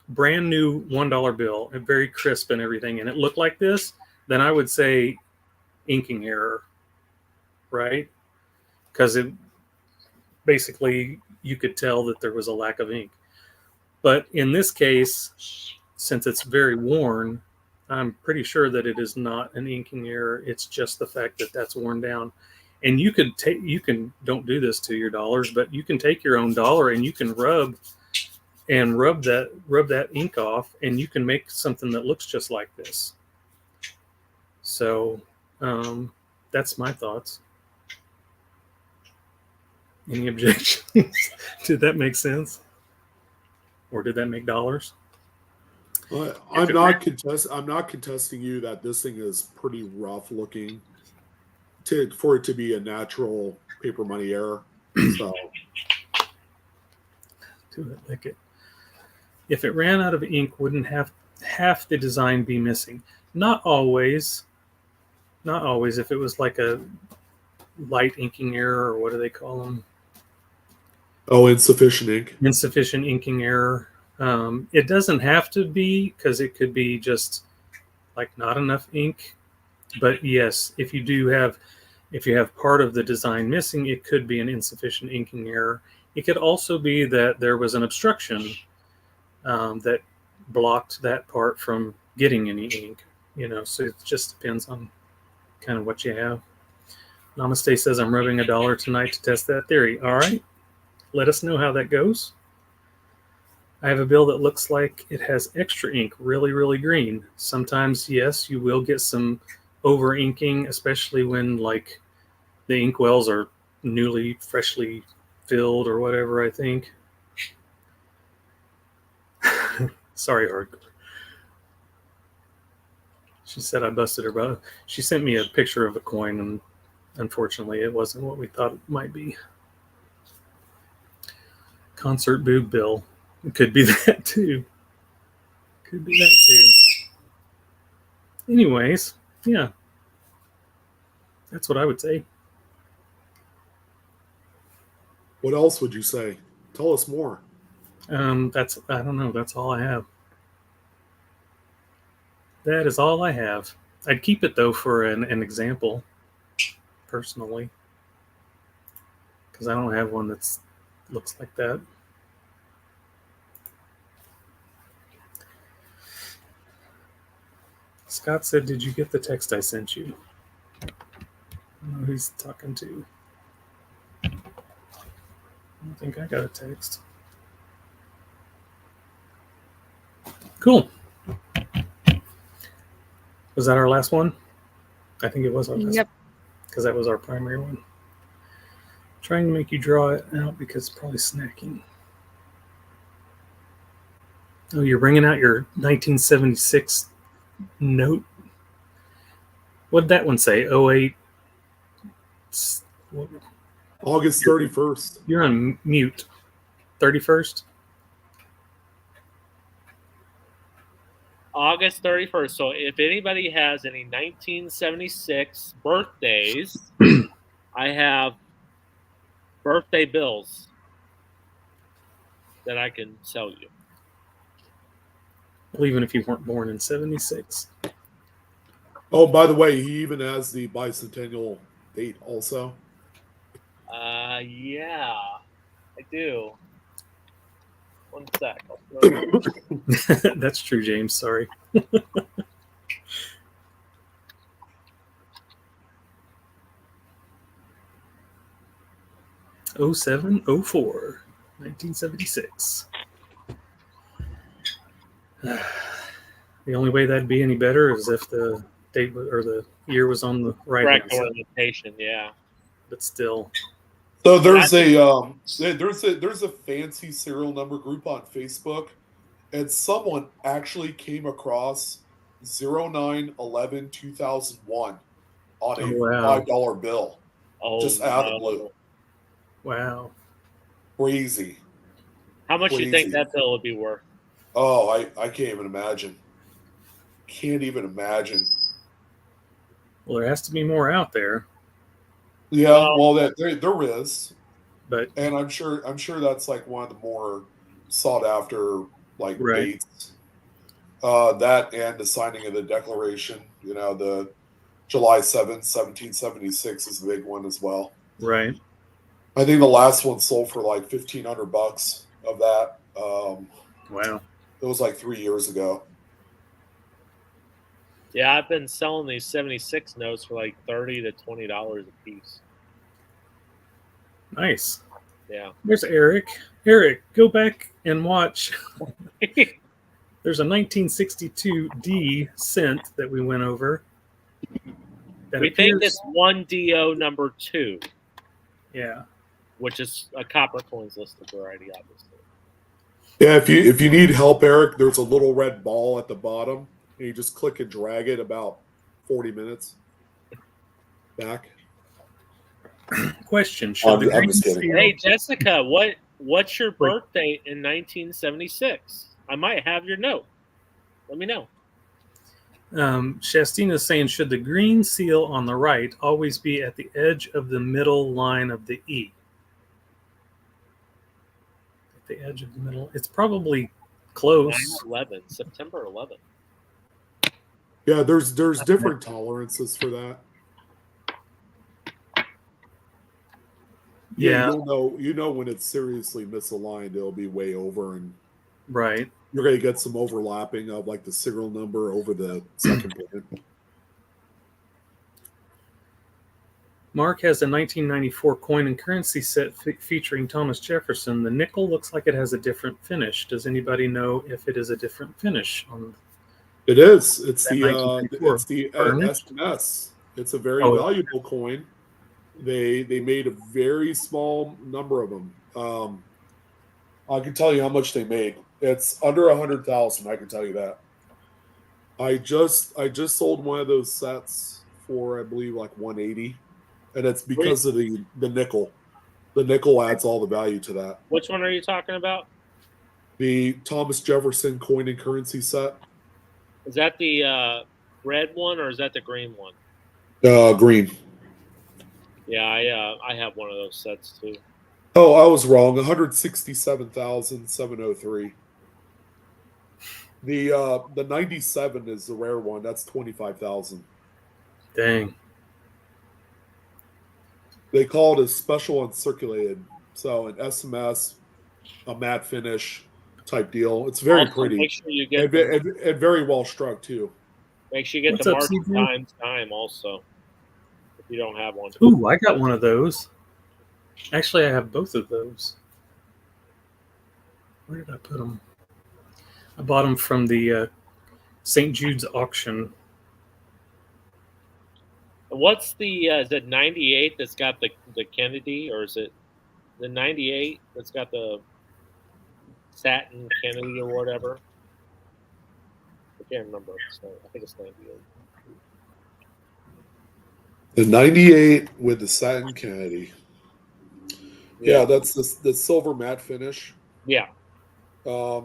brand new $1 bill, and very crisp and everything, and it looked like this, then I would say inking error, right? Because it basically, you could tell that there was a lack of ink. But in this case, since it's very worn, I'm pretty sure that it is not an inking error. It's just the fact that that's worn down. And you can don't do this to your dollars, but you can take your own dollar and you can rub that ink off, and you can make something that looks just like this. So that's my thoughts. Any objections? Did that make sense? Or did that make dollars? Well, I'm not contesting you that this thing is pretty rough looking for it to be a natural paper money error. So if it ran out of ink, wouldn't half the design be missing? Not always. Not always. If it was like a light inking error, or what do they call them? Oh, insufficient ink. Insufficient inking error. It doesn't have to be, because it could be just like not enough ink. But yes, if you have part of the design missing, it could be an insufficient inking error. It could also be that there was an obstruction that blocked that part from getting any ink. So it just depends on kind of what you have. Namaste says, I'm rubbing $1 tonight to test that theory. All right. Let us know how that goes. I have a bill that looks like it has extra ink, really, really green. Sometimes, yes, you will get some over inking, especially when like the ink wells are freshly filled or whatever, I think. Sorry, Hardcore. She said I busted her butt. She sent me a picture of a coin, and unfortunately it wasn't what we thought it might be. Concert boob bill. It could be that too. Anyways, yeah. That's what I would say. What else would you say? Tell us more. I don't know. That's all I have. That is all I have. I'd keep it though for an example, personally, because I don't have one that looks like that. Scott said, "Did you get the text I sent you?" I don't know who he's talking to. I don't think I got a text. Cool. Was that our last one? I think it was our last one. Because that was our primary one. Trying to make you draw it out because it's probably snacking. Oh, you're bringing out your 1976 note? What did that one say? 08? August 31st. You're on mute. 31st? August 31st. So if anybody has any 1976 birthdays, I have birthday bills that I can sell you. Well, even if you weren't born in 76. Oh, by the way, he even has the bicentennial date also. Yeah, I do. One sec. I'll throw it. That's true, James. Sorry. 0704, 1976. The only way that'd be any better is if the date or the year was on the right hand Correct side. orientation, yeah. But still, So there's a fancy serial number group on Facebook, and someone actually came across 09/11/2001 on a Oh, wow. $5 bill, Oh, just out of the no. blue. wow. Crazy. How much do you think Crazy. that bill would be worth? Oh, I can't even imagine. Can't even imagine. Well, there has to be more out there, Yeah, Well- well, there is, but and I'm sure that's like one of the more sought after like Right. dates. That and the signing of the Declaration. You know, the July 7th, 1776 is the big one as well. right. I think the last one sold for like $1,500 of that. Wow. It was like 3 years ago. Yeah, I've been selling these 76 notes for like $30 to $20 a piece. Nice. Yeah. There's Eric. Eric, go back and watch. There's a 1962 D cent that we went over. That We think appears- it's 1DO number 2, Yeah. which is a copper coins listed variety, obviously. Yeah, if you need help, Eric, there's a little red ball at the bottom, and you just click and drag it about 40 minutes back. Question: Should I'm the green just kidding. seal? Hey, Jessica, what's your Wait. birthday in 1976? I might have your note. Let me know. Shastina's saying, should the green seal on the right always be at the edge of the middle line of the E? At the edge of the middle. It's probably close. 9/11, September 11th. Yeah, there's different tolerances for that. Yeah. You know when it's seriously misaligned, it'll be way over, and Right. you're gonna get some overlapping of like the serial number over the second point. Mark has a 1994 coin and currency set featuring Thomas Jefferson. The nickel looks like it has a different finish. Does anybody know if it is a different finish on? It is. It's That the 1994 furnish? SMS. It's a very Oh. valuable coin. They made a very small number of them. I can tell you how much they made. It's under 100,000. I can tell you that. I just sold one of those sets for I believe like 180, and it's because of the nickel. The nickel adds all the value to that. Which one are you talking about? The Thomas Jefferson coin and currency set. Is that the red one or is that the green one? Green. Yeah, I have one of those sets too. Oh, I was wrong. 167,703. The 97 is the rare one. That's 25,000. Dang. They call it a special uncirculated. So an SMS, a matte finish type deal. It's very Also, pretty. Make sure you get And very well struck too. make sure you get What's the up, market CJ? time also. If you don't have one. Ooh, I got one of those. Actually, I have both of those. Where did I put them? I bought them from the St. Jude's auction. What's the is it 98 that's got the Kennedy, or is it the 98 that's got the satin Kennedy or whatever? I can't remember. I think it's 98. The 98 with the satin Kennedy. Yeah, that's the silver matte finish. Yeah.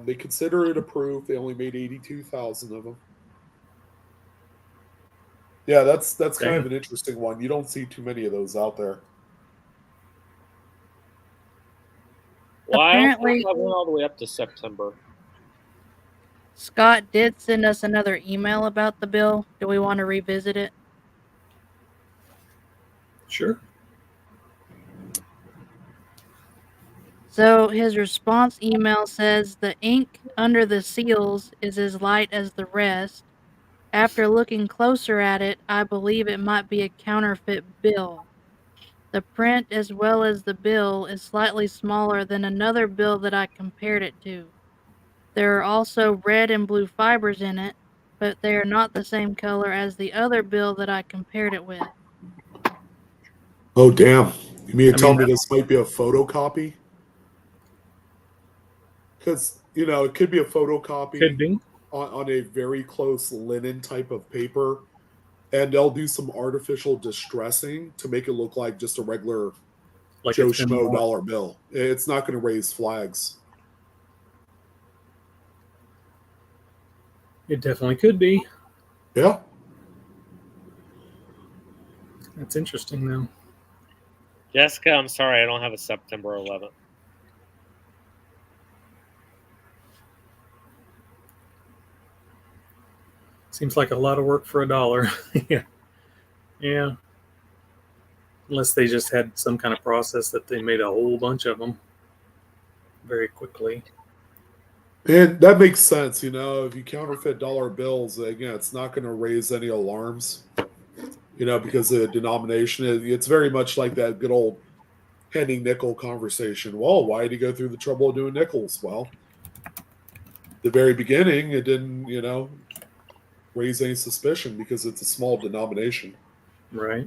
They consider it approved. They only made 82,000 of them. Yeah, that's kind of an interesting one. You don't see too many of those out there. Well, Apparently- I went all the way up to September. Scott did send us another email about the bill. Do we want to revisit it? Sure. So his response email says the ink under the seals is as light as the rest. After looking closer at it, I believe it might be a counterfeit bill. The print as well as the bill is slightly smaller than another bill that I compared it to. There are also red and blue fibers in it, but they are not the same color as the other bill that I compared it with. Oh, damn. You mean to tell mean, me this might be a photocopy? Because, it could be a photocopy could be. on a very close linen type of paper, and they'll do some artificial distressing to make it look like just a regular Like Joe it's been Schmo bought. dollar bill. It's not going to raise flags. It definitely could be. Yeah. That's interesting, though. Jessica, I'm sorry, I don't have a September 11th. Seems like a lot of work for $1. Yeah. Yeah. Unless they just had some kind of process that they made a whole bunch of them very quickly. And that makes sense. If you counterfeit dollar bills, again, it's not going to raise any alarms, because the denomination, it's very much like that good old penny nickel conversation. Well, why did he go through the trouble of doing nickels? Well, the very beginning, it didn't, raise any suspicion because it's a small denomination. Right.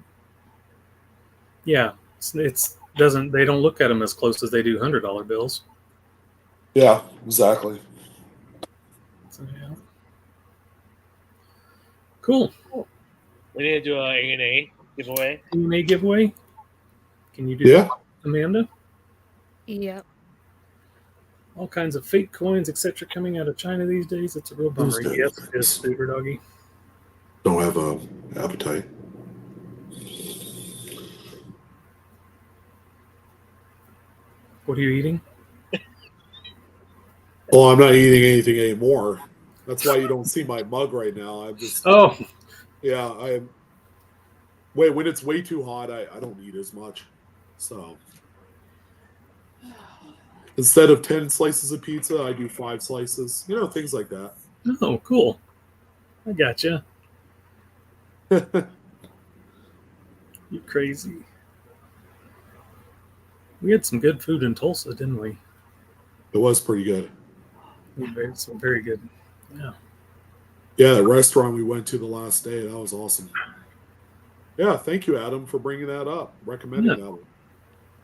Yeah. It's doesn't, they don't look at them as close as they do $100 bills. Yeah, exactly. So, yeah. Cool. We need to do a A&A giveaway. A&A giveaway. Can you do Yeah. that, Amanda? Yep. All kinds of fake coins, etc., coming out of China these days. It's a real bummer. Those Yes, things. it is, Super Doggy. Don't have a appetite. What are you eating? Well, I'm not eating anything anymore. That's why you don't see my mug right now. I'm just, Oh, yeah, I'm. Wait, when it's way too hot, I don't eat as much. So instead of 10 slices of pizza, I do 5 slices. Things like that. oh, cool. I gotcha. You crazy. We had some good food in Tulsa, didn't we? It was pretty good. We made some very good. Yeah. Yeah, the restaurant we went to the last day, that was awesome. Yeah, thank you, Adam, for bringing that up, recommending that one.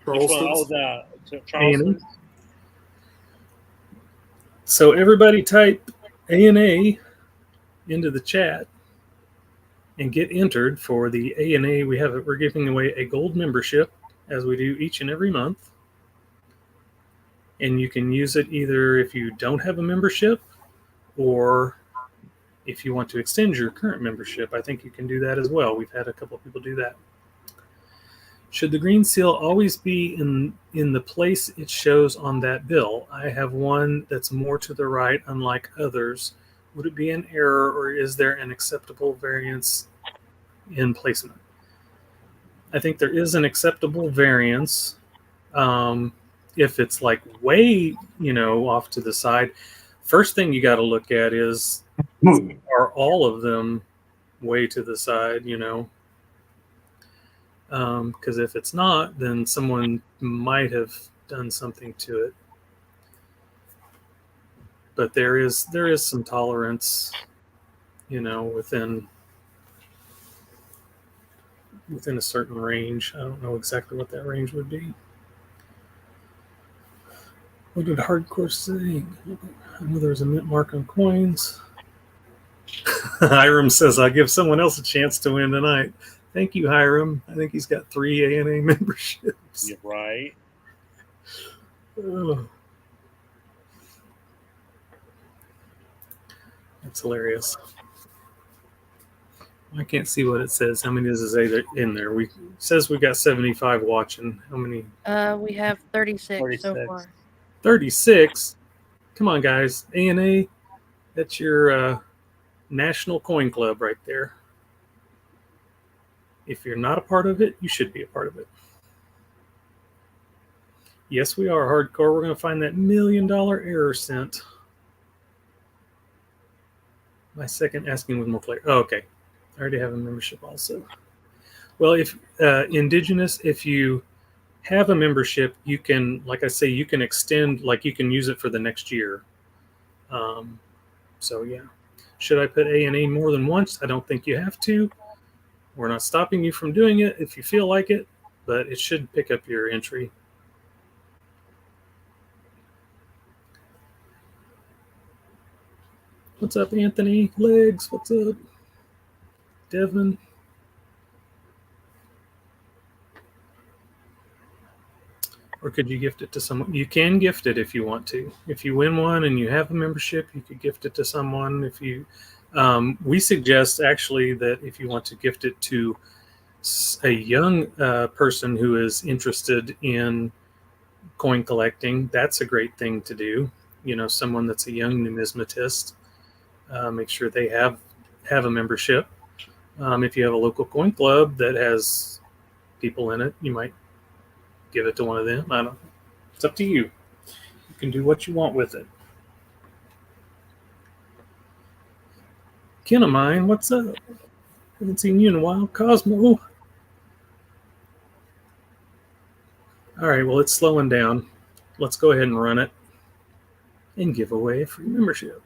Which one? Oh, Charleston. So everybody type A&A into the chat and get entered for the A&A. We're giving away a gold membership, as we do each and every month. And you can use it either if you don't have a membership or if you want to extend your current membership. I think you can do that as well. We've had a couple of people do that. Should the green seal always be in the place it shows on that bill? I have one that's more to the right, unlike others. Would it be an error, or is there an acceptable variance in placement? I think there is an acceptable variance. If it's like way, off to the side, first thing you got to look at is, are all of them way to the side, because if it's not, then someone might have done something to it. But there is some tolerance, within a certain range. I don't know exactly what that range would be. What did Hardcore say? I know there's a mint mark on coins. Hiram says, I'll give someone else a chance to win tonight. Thank you, Hiram. I think he's got 3 A&A memberships. You're right. Oh. That's hilarious. I can't see what it says. How many is there in there? It says we got 75 watching. How many? We have 36 so 36. far. 36. Come on, guys. A&A, that's your national coin club right there. If you're not a part of it, you should be a part of it. Yes, we are hardcore. We're going to find that $1 million error cent. My second asking with more player. Oh, okay. I already have a membership also. Well, if Indigenous, if you have a membership, you can, like I say, you can extend, like you can use it for the next year. So yeah. Should I put A&A more than once? I don't think you have to. We're not stopping you from doing it if you feel like it, but it should pick up your entry. What's up, Anthony? Legs, what's up? Devin. Or could you gift it to someone? You can gift it if you want to. If you win one and you have a membership, you could gift it to someone. If you, we suggest actually that if you want to gift it to a young person who is interested in coin collecting, that's a great thing to do. You know, someone that's a young numismatist, make sure they have a membership. If you have a local coin club that has people in it, you might give it to one of them. I don't know. It's up to you. You can do what you want with it. Ken of mine, what's up? Haven't seen you in a while. Cosmo. All right, well, it's slowing down. Let's go ahead and run it and give away a free membership.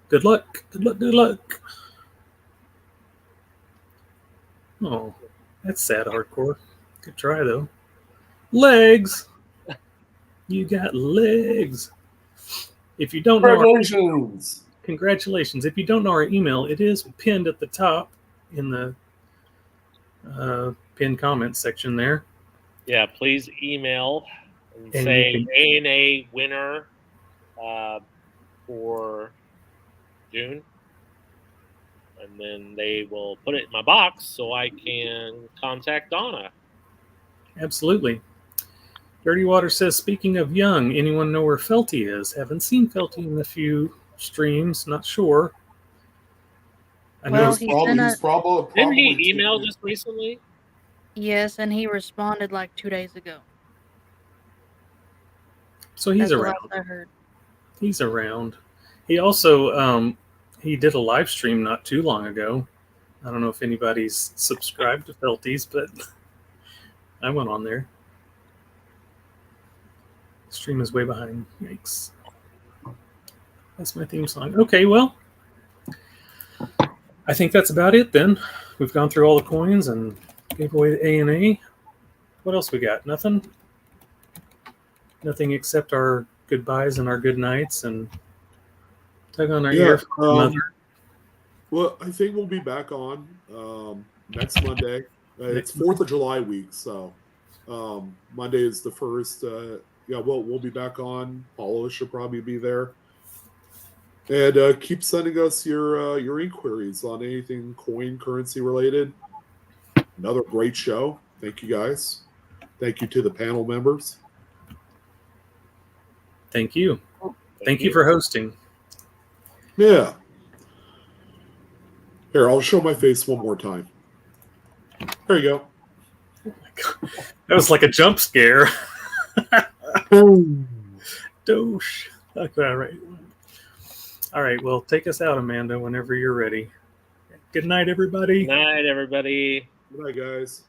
Good luck. Good luck. Good luck. Oh, that's sad, hardcore. Good try, though. Legs. You got legs. If you don't know, congratulations. If you don't know our email, it is pinned at the top in the pinned comments section there. Yeah, please email and And say you can- A&A winner for June. And then they will put it in my box so I can contact Donna. Absolutely. Dirty Water says, speaking of young, anyone know where Felty is? Haven't seen Felty in a few streams. Not sure. I know Well, He's he probably, sent he's probably, Didn't probably he email taken- just recently? yes, and he responded like 2 days ago. so. He's That's the around. last I heard. He's around. He also he did a live stream not too long ago. I don't know if anybody's subscribed to Felties, but I went on there. Stream is way behind. Yikes. That's my theme song. Okay, well, I think that's about it then. We've gone through all the coins and gave away the A&A. What else we got? Nothing? Nothing except our goodbyes and our good nights and tug on our ear for our mother. Well, I think we'll be back on next Monday. It's 4th of July week, so Monday is the first. Yeah, we'll be back on. Paula should probably be there. And keep sending us your inquiries on anything coin currency related. Another great show. Thank you, guys. Thank you to the panel members. Thank you. Thank you for hosting. Yeah. Here, I'll show my face one more time. There you go. Oh my God. That was like a jump scare. Dosh. Okay, all right. All right, well, take us out, Amanda, whenever you're ready. Good night, everybody. Good night, everybody. Good night, guys.